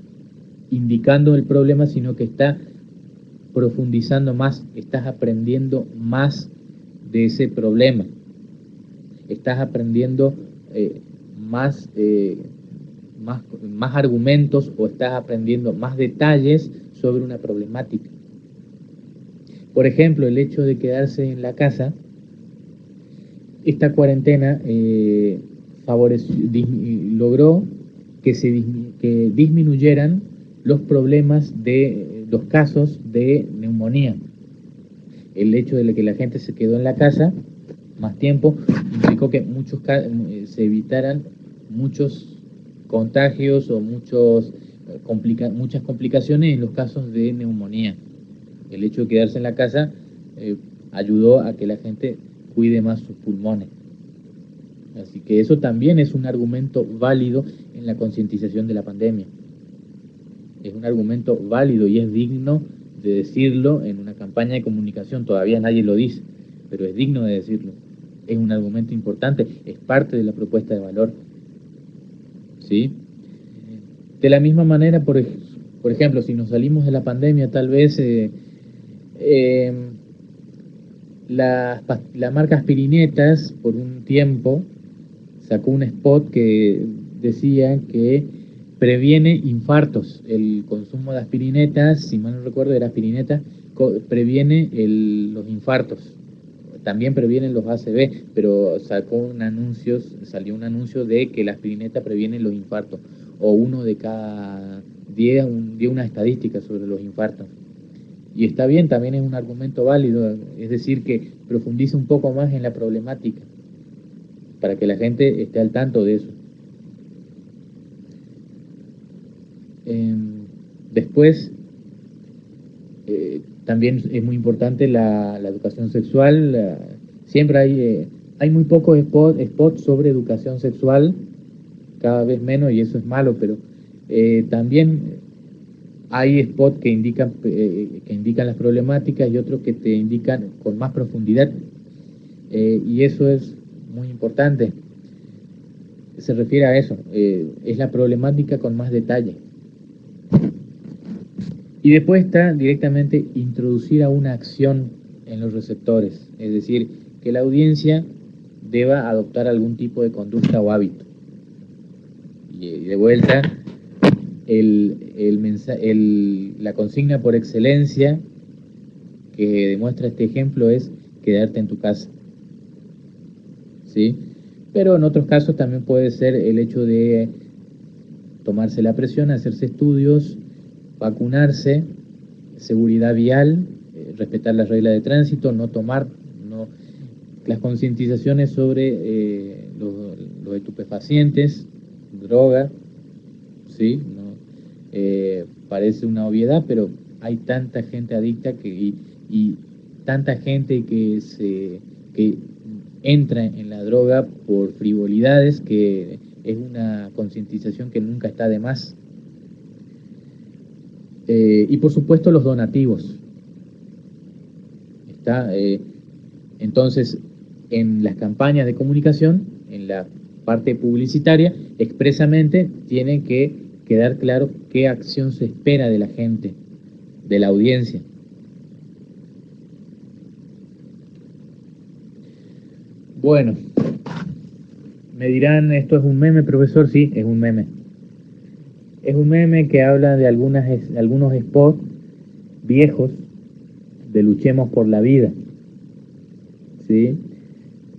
indicando el problema, sino que está profundizando más, estás aprendiendo más de ese problema, estás aprendiendo más argumentos, o estás aprendiendo más detalles sobre una problemática. Por ejemplo, el hecho de quedarse en la casa, esta cuarentena logró que disminuyeran los problemas de los casos de neumonía. El hecho de que la gente se quedó en la casa más tiempo implicó que se evitaran muchos contagios o muchas complicaciones en los casos de neumonía. El hecho de quedarse en la casa ayudó a que la gente cuide más sus pulmones. Así que eso también es un argumento válido en la concientización de la pandemia. Es un argumento válido y es digno de decirlo en una campaña de comunicación. Todavía nadie lo dice, pero es digno de decirlo. Es un argumento importante, es parte de la propuesta de valor. ¿Sí? De la misma manera, por ejemplo, si nos salimos de la pandemia, tal vez la marca Aspirinetas, por un tiempo, sacó un spot que decía que previene infartos. El consumo de aspirinetas, si mal no recuerdo, era aspirineta, previene los infartos. también previenen los ACV, pero salió un anuncio de que la aspirineta previene los infartos, o uno de cada 10 dio una estadística sobre los infartos. Y está bien, también es un argumento válido, es decir, que profundice un poco más en la problemática, para que la gente esté al tanto de eso. Después, también es muy importante la educación sexual. Siempre hay muy pocos spots sobre educación sexual, cada vez menos, y eso es malo, pero también hay spots que indican las problemáticas y otros que te indican con más profundidad, y eso es muy importante. Se refiere a eso, es la problemática con más detalle. Y después está directamente introducir a una acción en los receptores, es decir, que la audiencia deba adoptar algún tipo de conducta o hábito. Y de vuelta, la consigna por excelencia que demuestra este ejemplo es quedarte en tu casa, ¿sí? Pero en otros casos también puede ser el hecho de tomarse la presión, hacerse estudios, vacunarse, seguridad vial, respetar las reglas de tránsito, las concientizaciones sobre los estupefacientes, droga, ¿sí? ¿No? Parece una obviedad, pero hay tanta gente adicta y tanta gente que entra en la droga por frivolidades, que es una concientización que nunca está de más. Y por supuesto los donativos. Entonces, en las campañas de comunicación, en la parte publicitaria, expresamente tiene que quedar claro qué acción se espera de la gente, de la audiencia. Bueno, me dirán, ¿esto es un meme, profesor? Sí, es un meme. Es un meme que habla de algunos spots viejos de Luchemos por la Vida, ¿sí?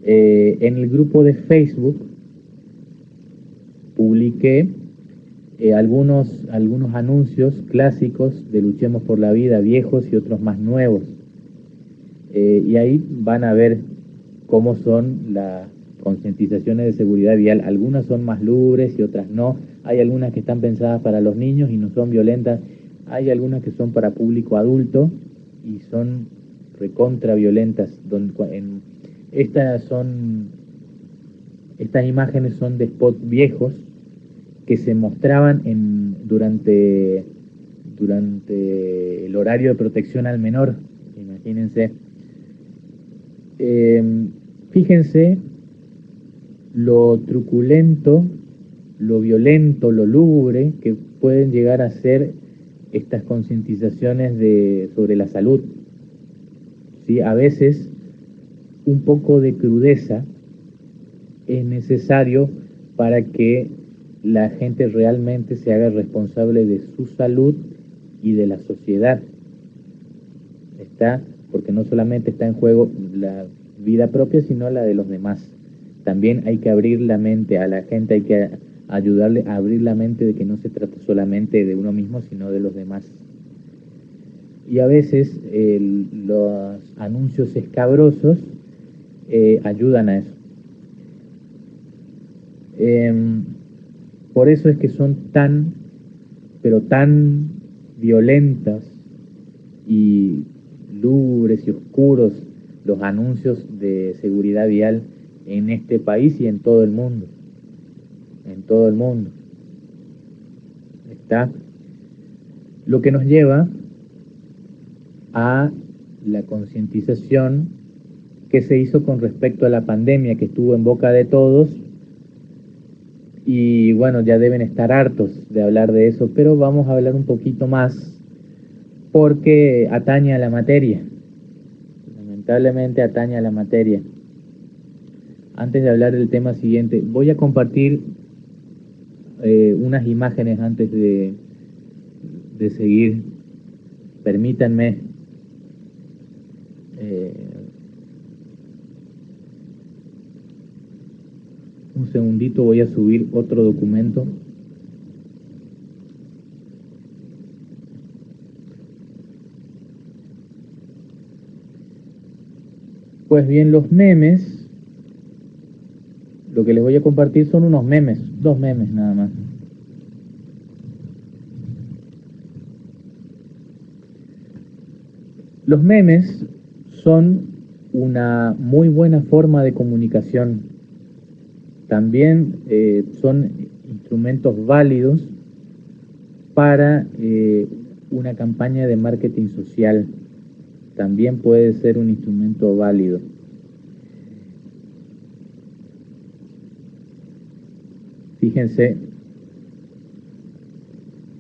En el grupo de Facebook publiqué algunos anuncios clásicos de Luchemos por la Vida, viejos y otros más nuevos. Y ahí van a ver cómo son las concientizaciones de seguridad vial. Algunas son más lúgubres y otras no. Hay algunas que están pensadas para los niños y no son violentas. Hay algunas que son para público adulto y son recontra violentas. Estas imágenes son de spots viejos que se mostraban durante el horario de protección al menor. Imagínense. Fíjense lo truculento, lo violento, lo lúgubre que pueden llegar a ser estas concientizaciones sobre la salud. ¿Sí? A veces un poco de crudeza es necesario para que la gente realmente se haga responsable de su salud y de la sociedad. Porque no solamente está en juego la vida propia, sino la de los demás. También hay que abrir la mente a la gente, hay que ayudarle a abrir la mente de que no se trata solamente de uno mismo, sino de los demás. Y a veces los anuncios escabrosos ayudan a eso. Por eso es que son pero tan violentas y lúgubres y oscuros los anuncios de seguridad vial en este país y en todo el mundo. En todo el mundo. Lo que nos lleva a la concientización que se hizo con respecto a la pandemia, que estuvo en boca de todos, y bueno, ya deben estar hartos de hablar de eso, pero vamos a hablar un poquito más porque atañe a la materia. Lamentablemente atañe a la materia. Antes de hablar del tema siguiente, voy a compartir unas imágenes antes de seguir. Permítanme. segundito, voy a subir otro documento. Pues bien, los memes, lo que les voy a compartir son unos memes, 2 memes nada más. Los memes son una muy buena forma de comunicación. También son instrumentos válidos para una campaña de marketing social. También puede ser un instrumento válido. Fíjense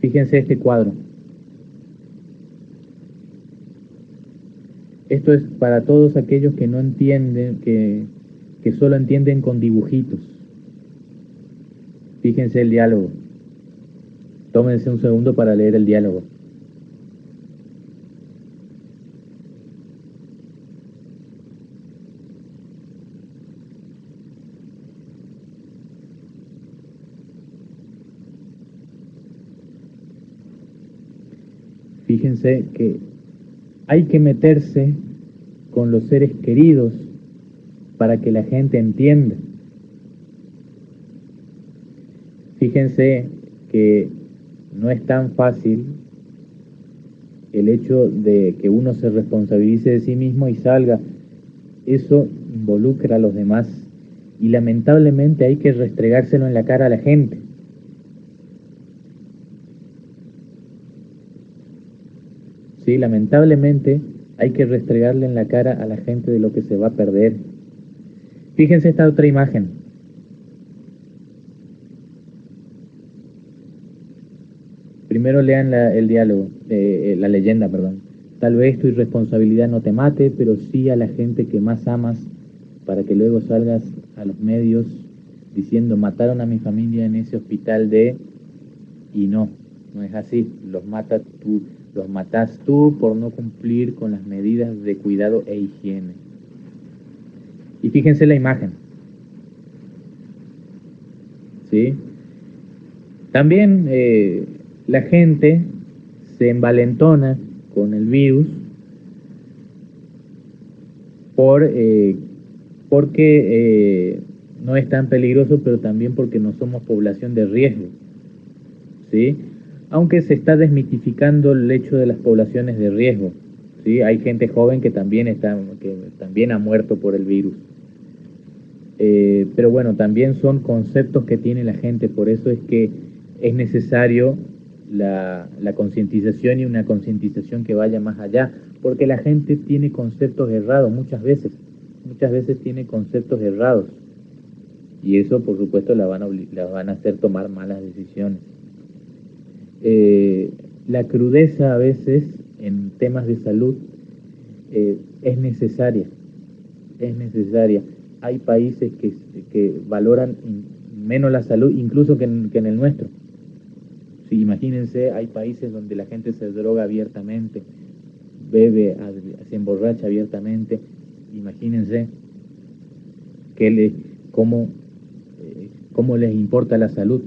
este cuadro. Esto es para todos aquellos que no entienden, que solo entienden con dibujitos. Fíjense el diálogo. Tómense un segundo para leer el diálogo. Fíjense que hay que meterse con los seres queridos para que la gente entienda. Fíjense que no es tan fácil el hecho de que uno se responsabilice de sí mismo y salga. Eso involucra a los demás y lamentablemente hay que restregárselo en la cara a la gente. Sí, lamentablemente hay que restregarle en la cara a la gente de lo que se va a perder. Fíjense esta otra imagen. Primero lean el diálogo, la leyenda, perdón. Tal vez tu irresponsabilidad no te mate, pero sí a la gente que más amas, para que luego salgas a los medios diciendo mataron a mi familia en ese hospital de... Y no es así. Los matás tú por no cumplir con las medidas de cuidado e higiene. Y fíjense la imagen. ¿Sí? También la gente se envalentona con el virus porque no es tan peligroso, pero también porque no somos población de riesgo. ¿Sí? Aunque se está desmitificando el hecho de las poblaciones de riesgo. ¿Sí? Hay gente joven que también ha muerto por el virus. Pero bueno, también son conceptos que tiene la gente, por eso es que es necesario la concientización y una concientización que vaya más allá, porque la gente tiene conceptos errados muchas veces tiene conceptos errados y eso por supuesto la van a hacer tomar malas decisiones. La crudeza a veces en temas de salud es necesaria. Hay países que valoran menos la salud incluso que en el nuestro. Sí, imagínense, hay países donde la gente se droga abiertamente, bebe, se emborracha abiertamente. Imagínense cómo les importa la salud.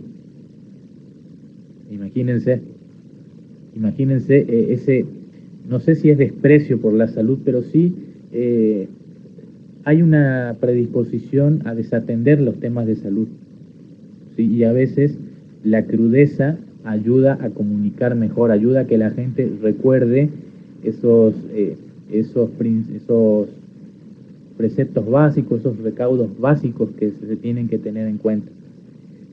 Imagínense ese, no sé si es desprecio por la salud, pero sí hay una predisposición a desatender los temas de salud. ¿Sí? Y a veces la crudeza ayuda a comunicar mejor, ayuda a que la gente recuerde esos preceptos básicos, esos recaudos básicos que se tienen que tener en cuenta.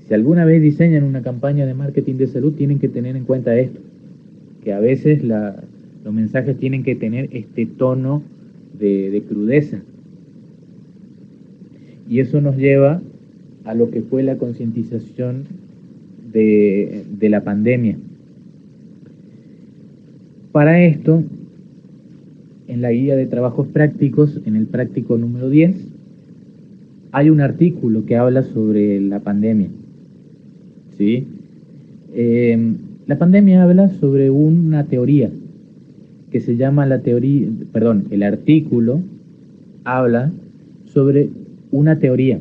Si alguna vez diseñan una campaña de marketing de salud, tienen que tener en cuenta esto, que a veces los mensajes tienen que tener este tono de crudeza. Y eso nos lleva a lo que fue la concientización de la pandemia. Para esto, en la guía de trabajos prácticos, en el práctico número 10, hay un artículo que habla sobre la pandemia. ¿Sí? La pandemia habla sobre una teoría que se llama el artículo habla sobre una teoría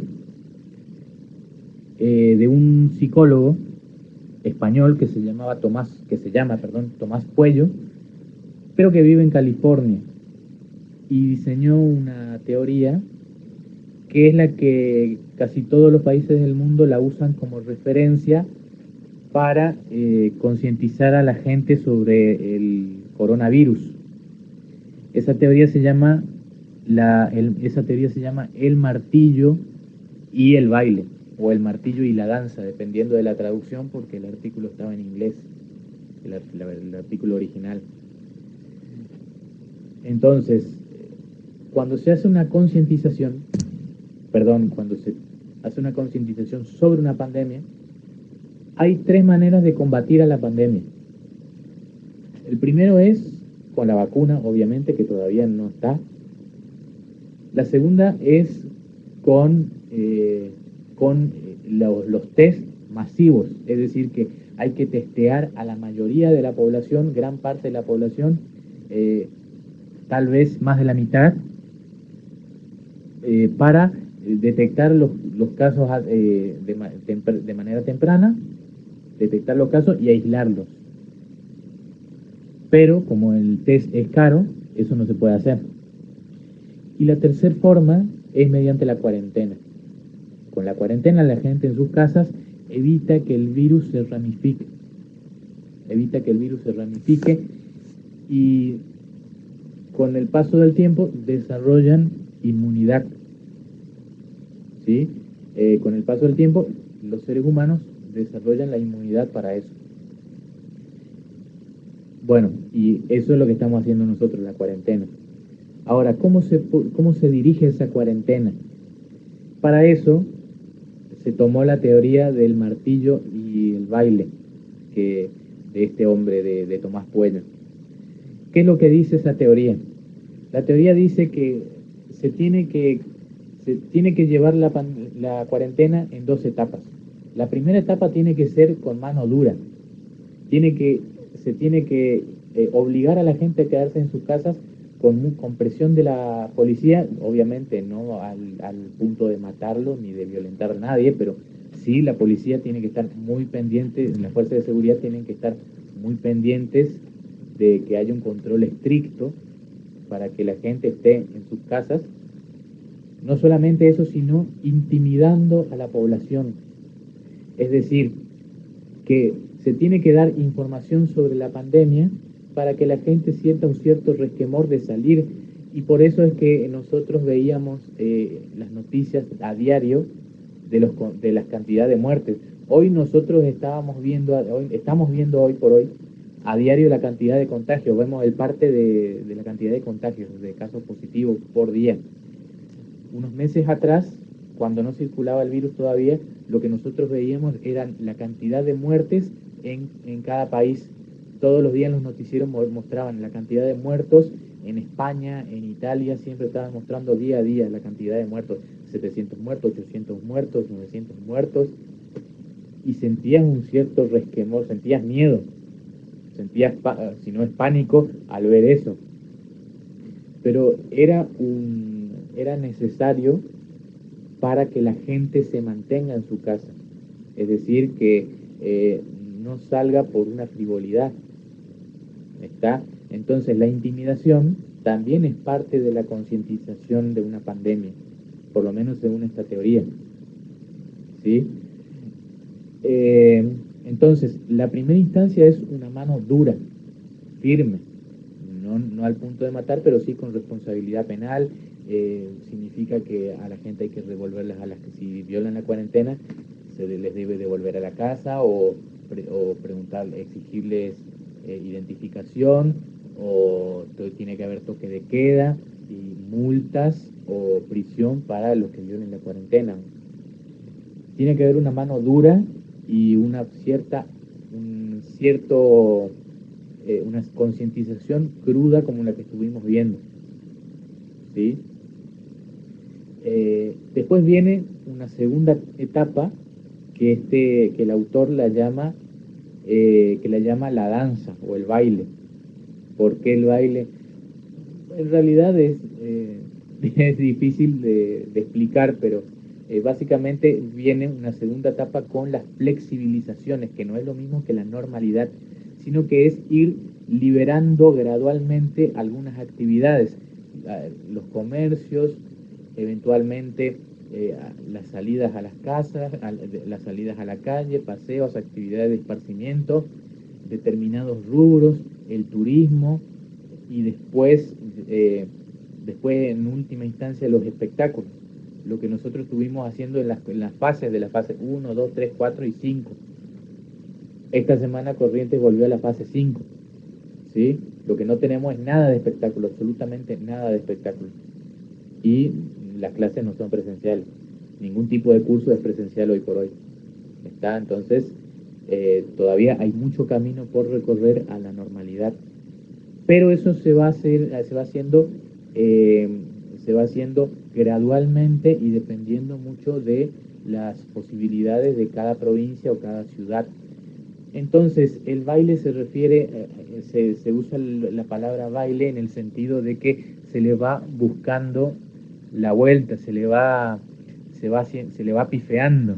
de un psicólogo español que se llama, Tomás Puello, pero que vive en California, y diseñó una teoría que es la que casi todos los países del mundo la usan como referencia para concientizar a la gente sobre el coronavirus. Esa teoría se llama el martillo y el baile, o el martillo y la danza, dependiendo de la traducción, porque el artículo estaba en inglés, el artículo original. Entonces, cuando se hace una concientización, cuando se hace una concientización sobre una pandemia, hay 3 maneras de combatir a la pandemia. El primero es con la vacuna, obviamente, que todavía no está. La segunda es con los test masivos, es decir, que hay que testear a la mayoría de la población, gran parte de la población, tal vez más de la mitad, para detectar los casos de manera temprana, detectar los casos y aislarlos. Pero como el test es caro, eso no se puede hacer. Y la tercera forma es mediante la cuarentena. Con la cuarentena la gente en sus casas evita que el virus se ramifique. Y con el paso del tiempo desarrollan inmunidad. ¿Sí? Con el paso del tiempo los seres humanos desarrollan la inmunidad para eso. Bueno, y eso es lo que estamos haciendo nosotros, la cuarentena. Ahora, ¿cómo se dirige esa cuarentena? Para eso se tomó la teoría del martillo y el baile de este hombre, de Tomás Puello. ¿Qué es lo que dice esa teoría? La teoría dice que se tiene que llevar la cuarentena en 2 etapas. La primera etapa tiene que ser con mano dura. Se tiene que obligar a la gente a quedarse en sus casas con presión de la policía, obviamente no al punto de matarlo ni de violentar a nadie, pero sí la policía tiene que estar muy pendiente, las fuerzas de seguridad tienen que estar muy pendientes de que haya un control estricto para que la gente esté en sus casas. No solamente eso, sino intimidando a la población. Es decir, que se tiene que dar información sobre la pandemia para que la gente sienta un cierto resquemor de salir, y por eso es que nosotros veíamos las noticias a diario de las cantidades de muertes. Hoy nosotros estamos viendo hoy por hoy a diario la cantidad de contagios, vemos el parte de la cantidad de contagios, de casos positivos por día. Unos meses atrás, cuando no circulaba el virus todavía, lo que nosotros veíamos eran la cantidad de muertes en cada país. Todos los días los noticieros mostraban la cantidad de muertos en España, en Italia, siempre estaban mostrando día a día la cantidad de muertos, 700 muertos, 800 muertos, 900 muertos, y sentías un cierto resquemor, sentías miedo, sentías, si no es pánico, al ver eso. Pero era necesario para que la gente se mantenga en su casa, es decir, que no salga por una frivolidad. ¿Está? Entonces la intimidación también es parte de la concientización de una pandemia, por lo menos según esta teoría. ¿Sí? Entonces, la primera instancia es una mano dura, firme, no al punto de matar, pero sí con responsabilidad penal. Significa que a la gente hay que devolverlas, a las que si violan la cuarentena se les debe devolver a la casa, o preguntar, exigirles identificación, o tiene que haber toque de queda y multas o prisión para los que violen la cuarentena. Tiene que haber una mano dura y una concientización cruda como la que estuvimos viendo. ¿Sí? Después viene una segunda etapa que el autor la llama la danza o el baile. ¿Por qué el baile? En realidad es difícil de explicar, pero básicamente viene una segunda etapa con las flexibilizaciones, que no es lo mismo que la normalidad, sino que es ir liberando gradualmente algunas actividades, los comercios, eventualmente las salidas a las casas, las salidas a la calle, paseos, actividades de esparcimiento, determinados rubros, el turismo y después en última instancia los espectáculos, lo que nosotros estuvimos haciendo en las fases de la fase 1, 2, 3, 4 y 5. Esta semana Corrientes volvió a la fase 5, ¿sí? Lo que no tenemos es nada de espectáculo, absolutamente nada de espectáculo. Y las clases no son presenciales. Ningún tipo de curso es presencial hoy por hoy. ¿Está? Entonces, todavía hay mucho camino por recorrer a la normalidad. Pero eso eh, se va haciendo gradualmente y dependiendo mucho de las posibilidades de cada provincia o cada ciudad. Entonces, el baile se refiere, se usa la palabra baile en el sentido de que se le va buscando la vuelta, se le va pifeando,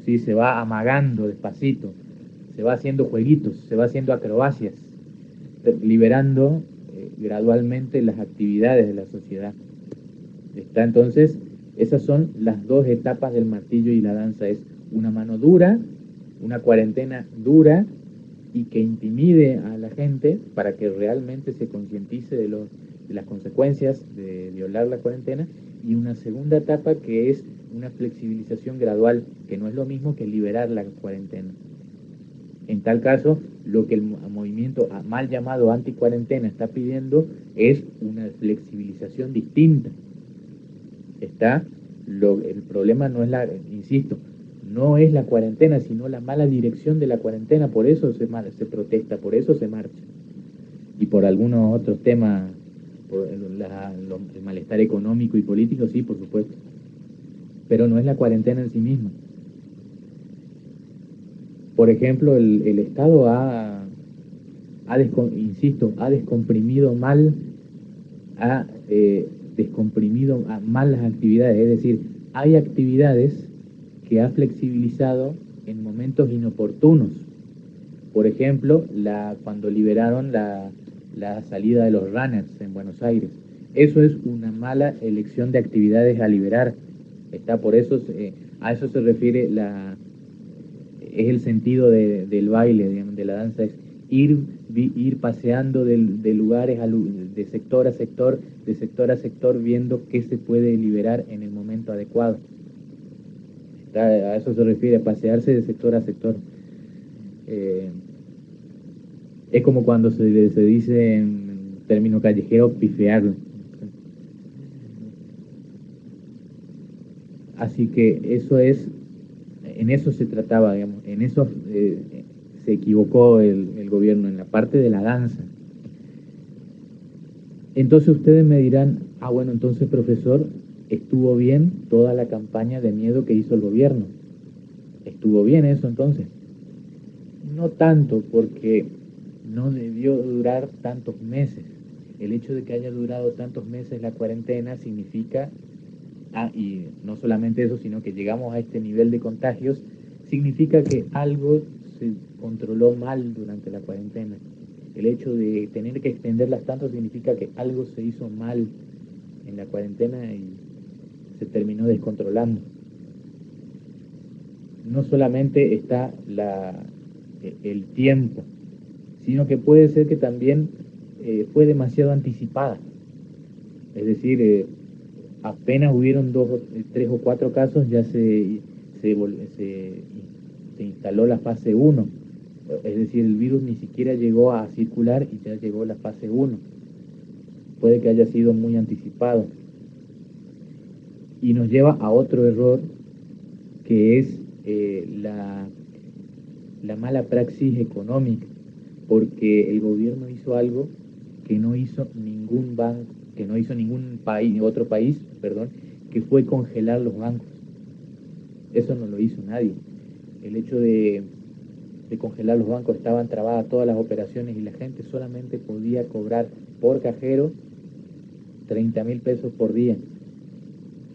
¿sí? Se va amagando despacito, se va haciendo jueguitos, se va haciendo acrobacias, liberando gradualmente las actividades de la sociedad. ¿Está? Entonces, esas son las dos etapas del martillo y la danza. Es una mano dura, una cuarentena dura y que intimide a la gente para que realmente se concientice de las consecuencias de violar la cuarentena, y una segunda etapa que es una flexibilización gradual, que no es lo mismo que liberar la cuarentena. En tal caso, lo que el movimiento mal llamado anticuarentena está pidiendo es una flexibilización distinta. El problema no es insisto, no es la cuarentena, sino la mala dirección de la cuarentena. Por eso se protesta, por eso se marcha. Y por algunos otros temas, por el malestar económico y político, sí, por supuesto. Pero no es la cuarentena en sí misma. Por ejemplo, el Estado ha descomprimido mal, ha descomprimido mal las actividades. Es decir, hay actividades que ha flexibilizado en momentos inoportunos. Por ejemplo, cuando liberaron la salida de los runners en Buenos Aires. Eso es una mala elección de actividades a liberar. Por eso a eso se refiere es el sentido del baile, digamos, de la danza, es ir paseando de lugares, de sector a sector, viendo qué se puede liberar en el momento adecuado. A eso se refiere, pasearse de sector a sector. Es como cuando se dice en término callejero, pifearlo. Así que en eso se trataba, digamos, en eso se equivocó el gobierno, en la parte de la danza. Entonces ustedes me dirán, bueno, entonces profesor, estuvo bien toda la campaña de miedo que hizo el gobierno. ¿Estuvo bien eso entonces? No tanto, porque no debió durar tantos meses. El hecho de que haya durado tantos meses la cuarentena significa, y no solamente eso, sino que llegamos a este nivel de contagios, significa que algo se controló mal durante la cuarentena. El hecho de tener que extenderlas tanto significa que algo se hizo mal en la cuarentena y se terminó descontrolando. No solamente está el tiempo, sino que puede ser que también fue demasiado anticipada. Es decir, apenas hubieron 3 o 4 casos, ya se instaló la fase 1. Es decir, el virus ni siquiera llegó a circular y ya llegó la fase 1. Puede que haya sido muy anticipado. Y nos lleva a otro error, que es la mala praxis económica, porque el gobierno hizo algo que no hizo ningún banco, que no hizo ningún otro país, que fue congelar los bancos. Eso no lo hizo nadie. El hecho de congelar los bancos, estaban trabadas todas las operaciones y la gente solamente podía cobrar por cajero 30.000 pesos por día.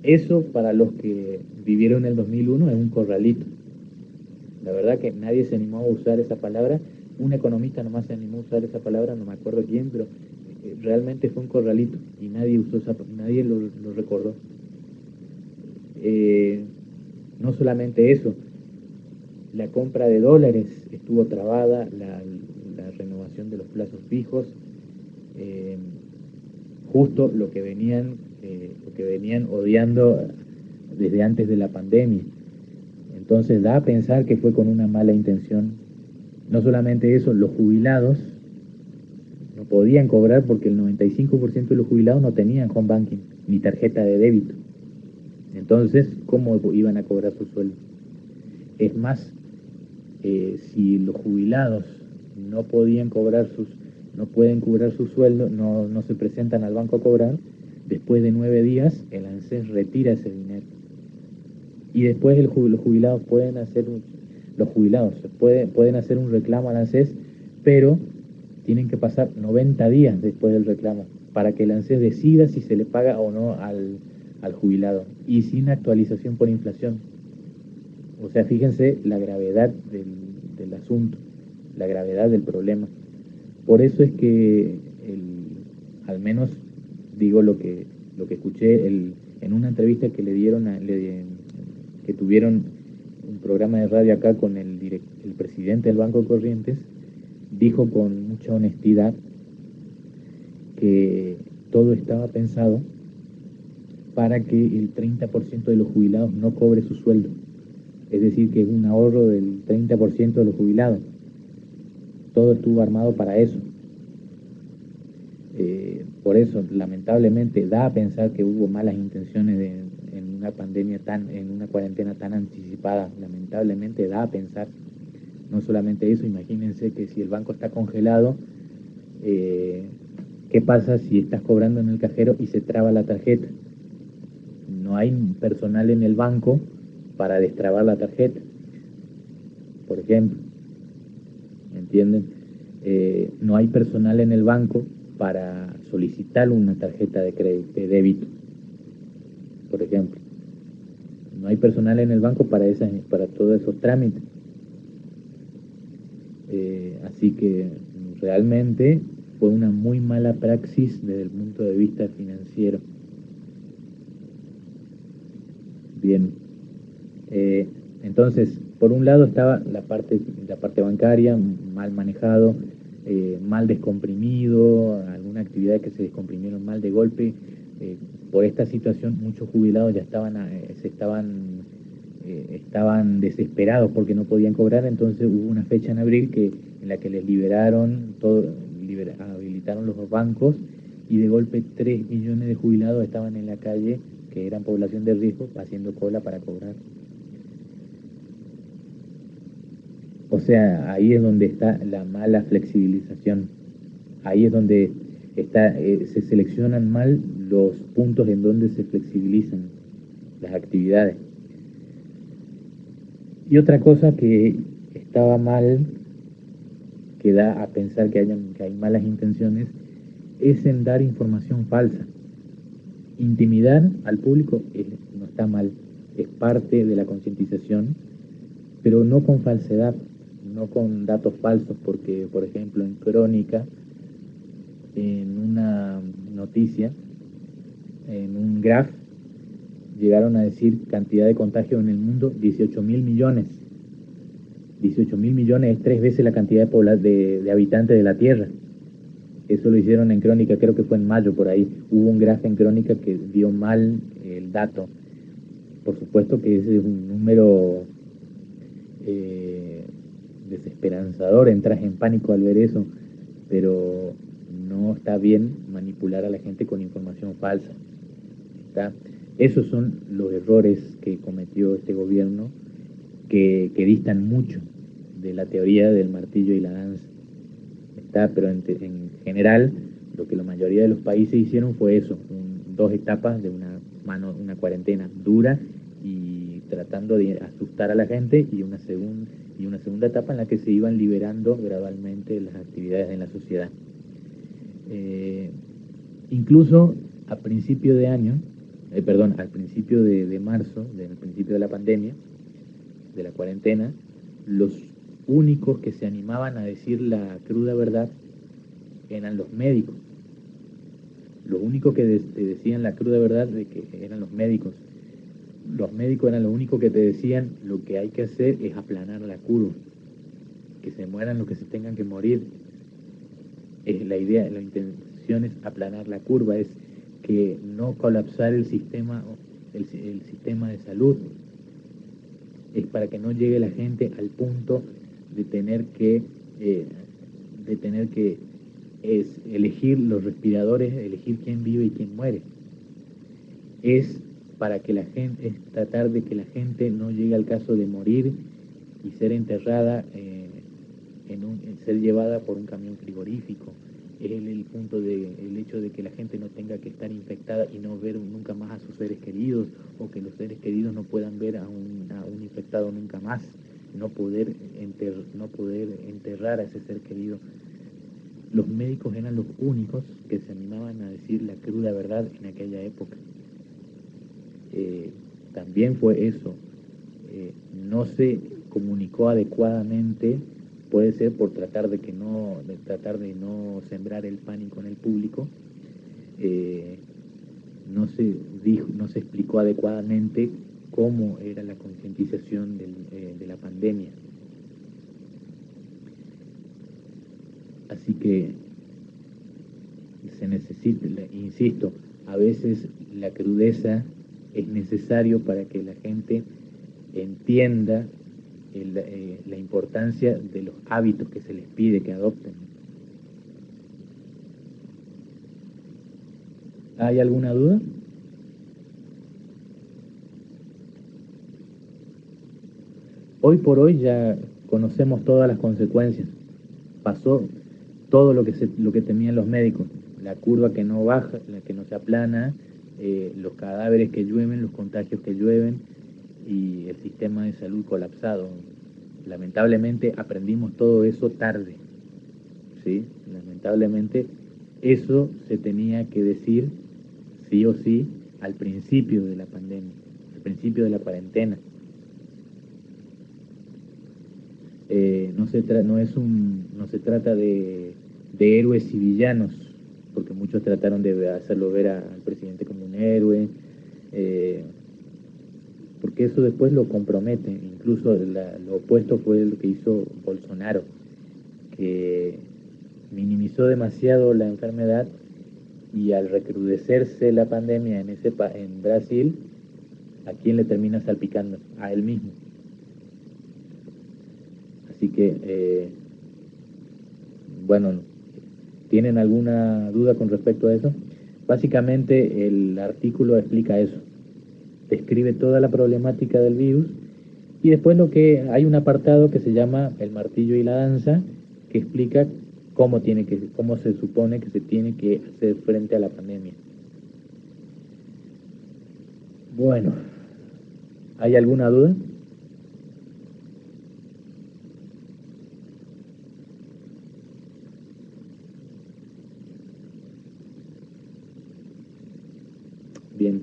Eso para los que vivieron el 2001 es un corralito. La verdad que nadie se animó a usar esa palabra. Un economista nomás se animó a usar esa palabra, no me acuerdo quién, pero realmente fue un corralito y nadie usó nadie lo recordó. No solamente eso, la compra de dólares estuvo trabada, la renovación de los plazos fijos, eh, justo lo que venían odiando desde antes de la pandemia. Entonces da a pensar que fue con una mala intención. No solamente eso, los jubilados no podían cobrar porque el 95% de los jubilados no tenían home banking ni tarjeta de débito. Entonces, ¿cómo iban a cobrar su sueldo? Es más, si los jubilados no podían cobrar no pueden cobrar su sueldo, no se presentan al banco a cobrar, después de 9 días el ANSES retira ese dinero. Y después los jubilados pueden hacer pueden hacer un reclamo al ANSES, pero tienen que pasar 90 días después del reclamo para que el ANSES decida si se le paga o no al jubilado, y sin actualización por inflación. O sea, fíjense la gravedad del asunto, la gravedad del problema. Por eso es que, al menos digo lo que escuché en una entrevista que le dieron, que tuvieron un programa de radio acá con el presidente del Banco de Corrientes, dijo con mucha honestidad que todo estaba pensado para que el 30% de los jubilados no cobre su sueldo. Es decir, que es un ahorro del 30% de los jubilados. Todo estuvo armado para eso. Por eso, lamentablemente, da a pensar que hubo malas intenciones en una pandemia en una cuarentena tan anticipada. Lamentablemente da a pensar. No solamente eso, imagínense que si el banco está congelado, ¿qué pasa si estás cobrando en el cajero y se traba la tarjeta? No hay personal en el banco para destrabar la tarjeta, por ejemplo. ¿Entienden? No hay personal en el banco para solicitar una tarjeta de crédito, de débito, por ejemplo. No hay personal en el banco para todos esos trámites. Así que realmente fue una muy mala praxis desde el punto de vista financiero. Bien. Entonces, por un lado estaba la parte bancaria, mal manejado, mal descomprimido, alguna actividad que se descomprimieron mal de golpe. Por esta situación, muchos jubilados ya estaban desesperados porque no podían cobrar. Entonces hubo una fecha en abril en la que les habilitaron los bancos, y de golpe 3 millones de jubilados estaban en la calle, que eran población de riesgo, haciendo cola para cobrar. O sea, ahí es donde está la mala flexibilización. Ahí es donde se seleccionan mal los puntos en donde se flexibilizan las actividades. Y otra cosa que estaba mal, que da a pensar que hay malas intenciones, es en dar información falsa. Intimidar al público no está mal, es parte de la concientización, pero no con falsedad, no con datos falsos, porque, por ejemplo, en Crónica, en una noticia, en un graph, llegaron a decir cantidad de contagios en el mundo, 18.000 millones. 18.000 millones es 3 veces la cantidad de habitantes de la Tierra. Eso lo hicieron en Crónica, creo que fue en mayo, por ahí. Hubo un graph en Crónica que dio mal el dato. Por supuesto que ese es un número desesperanzador, entras en pánico al ver eso, pero no está bien manipular a la gente con información falsa. ¿Está? Esos son los errores que cometió este gobierno, que distan mucho de la teoría del martillo y la danza. ¿Está? Pero en general, lo que la mayoría de los países hicieron fue eso, 2 etapas de una cuarentena dura y tratando de asustar a la gente, y una segunda etapa en la que se iban liberando gradualmente las actividades en la sociedad. Incluso a principio de año, al principio de marzo, del principio de la pandemia, de la cuarentena, los únicos que se animaban a decir la cruda verdad eran los médicos. Los únicos que te decían la cruda verdad de que eran los médicos. Los médicos eran los únicos que te decían lo que hay que hacer es aplanar la curva, que se mueran los que se tengan que morir. Es la idea, la intención es aplanar la curva, es que no colapsar el sistema, el sistema de salud. Es para que no llegue la gente al punto de tener que elegir los respiradores, elegir quién vive y quién muere. Es para que la gente, es tratar de que la gente no llegue al caso de morir y ser enterrada, ser llevada por un camión frigorífico. Es el punto el hecho de que la gente no tenga que estar infectada y no ver nunca más a sus seres queridos, o que los seres queridos no puedan ver a un infectado nunca más, no poder enterrar a ese ser querido. Los médicos eran los únicos que se animaban a decir la cruda verdad en aquella época. También fue eso, no se comunicó adecuadamente, puede ser por tratar de no sembrar el pánico en el público. No se explicó adecuadamente cómo era la concientización de la pandemia. Así que se necesita, insisto, a veces la crudeza es necesario para que la gente entienda la importancia de los hábitos que se les pide que adopten. ¿Hay alguna duda? Hoy por hoy ya conocemos todas las consecuencias. Pasó todo lo que temían los médicos, la curva que no baja, la que no se aplana, los cadáveres que llueven, los contagios que llueven y el sistema de salud colapsado. Lamentablemente aprendimos todo eso tarde, ¿sí? Lamentablemente eso se tenía que decir sí o sí al principio de la pandemia, al principio de la cuarentena. No se trata de héroes y villanos, porque muchos trataron de hacerlo ver al presidente como un héroe, porque eso después lo compromete. Incluso lo opuesto fue lo que hizo Bolsonaro, que minimizó demasiado la enfermedad, y al recrudecerse la pandemia en Brasil, ¿a quién le termina salpicando? A él mismo. Así que, bueno, ¿tienen alguna duda con respecto a eso? Básicamente el artículo explica eso, describe toda la problemática del virus, y después hay un apartado que se llama El martillo y la danza, que explica cómo se supone que se tiene que hacer frente a la pandemia. Bueno, ¿hay alguna duda? Bien.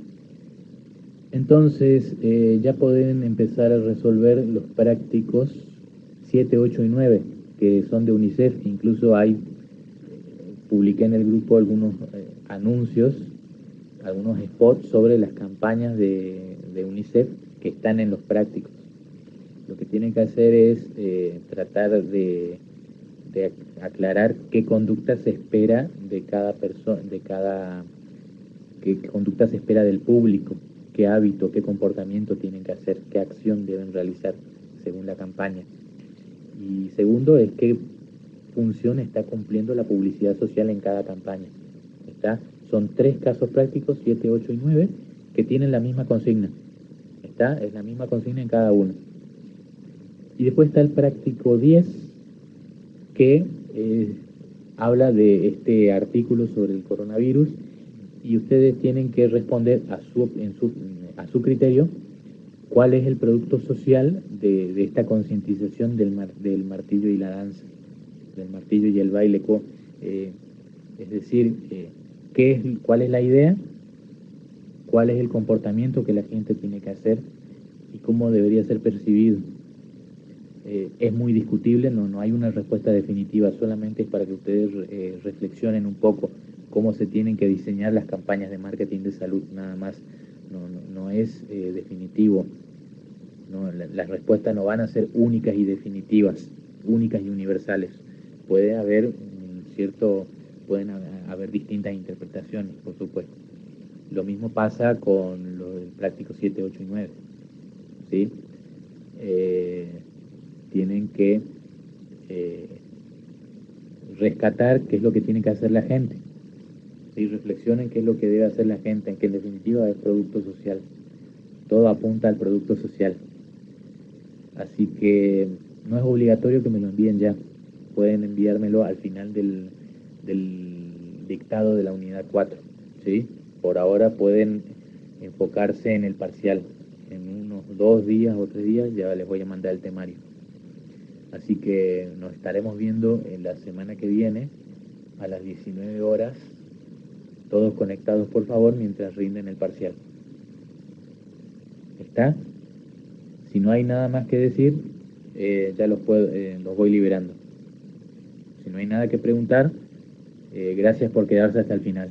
Entonces, ya pueden empezar a resolver los prácticos 7, 8 y 9, que son de UNICEF. Incluso publiqué en el grupo algunos anuncios, algunos spots sobre las campañas de UNICEF que están en los prácticos. Lo que tienen que hacer es tratar de aclarar qué conducta se espera de cada persona, qué conducta se espera del público, qué hábito, qué comportamiento tienen que hacer, qué acción deben realizar según la campaña. Y segundo es qué función está cumpliendo la publicidad social en cada campaña. Son 3 casos prácticos, 7, 8 y 9, que tienen la misma consigna. Es la misma consigna en cada uno. Y después está el práctico 10, que habla de este artículo sobre el coronavirus, y ustedes tienen que responder a su criterio cuál es el producto social de esta concientización del martillo y la danza, del martillo y el baile. Es decir, cuál es la idea, cuál es el comportamiento que la gente tiene que hacer y cómo debería ser percibido. Es muy discutible, no hay una respuesta definitiva, solamente es para que ustedes reflexionen un poco cómo se tienen que diseñar las campañas de marketing de salud, nada más. No es definitivo. No, las respuestas no van a ser únicas y definitivas, únicas y universales. Puede haber pueden haber distintas interpretaciones, por supuesto. Lo mismo pasa con los prácticos 7, 8 y 9, ¿sí? Tienen que rescatar qué es lo que tiene que hacer la gente, ¿sí? Reflexionen qué es lo que debe hacer la gente, en que en definitiva es producto social. Todo apunta al producto social. Así que no es obligatorio que me lo envíen ya. Pueden enviármelo al final del dictado de la unidad 4, ¿sí? Por ahora pueden enfocarse en el parcial. En unos 2 días o 3 días ya les voy a mandar el temario. Así que nos estaremos viendo en la semana que viene a las 19 horas, todos conectados por favor mientras rinden el parcial. ¿Está? Si no hay nada más que decir, ya los voy liberando. Si no hay nada que preguntar, gracias por quedarse hasta el final.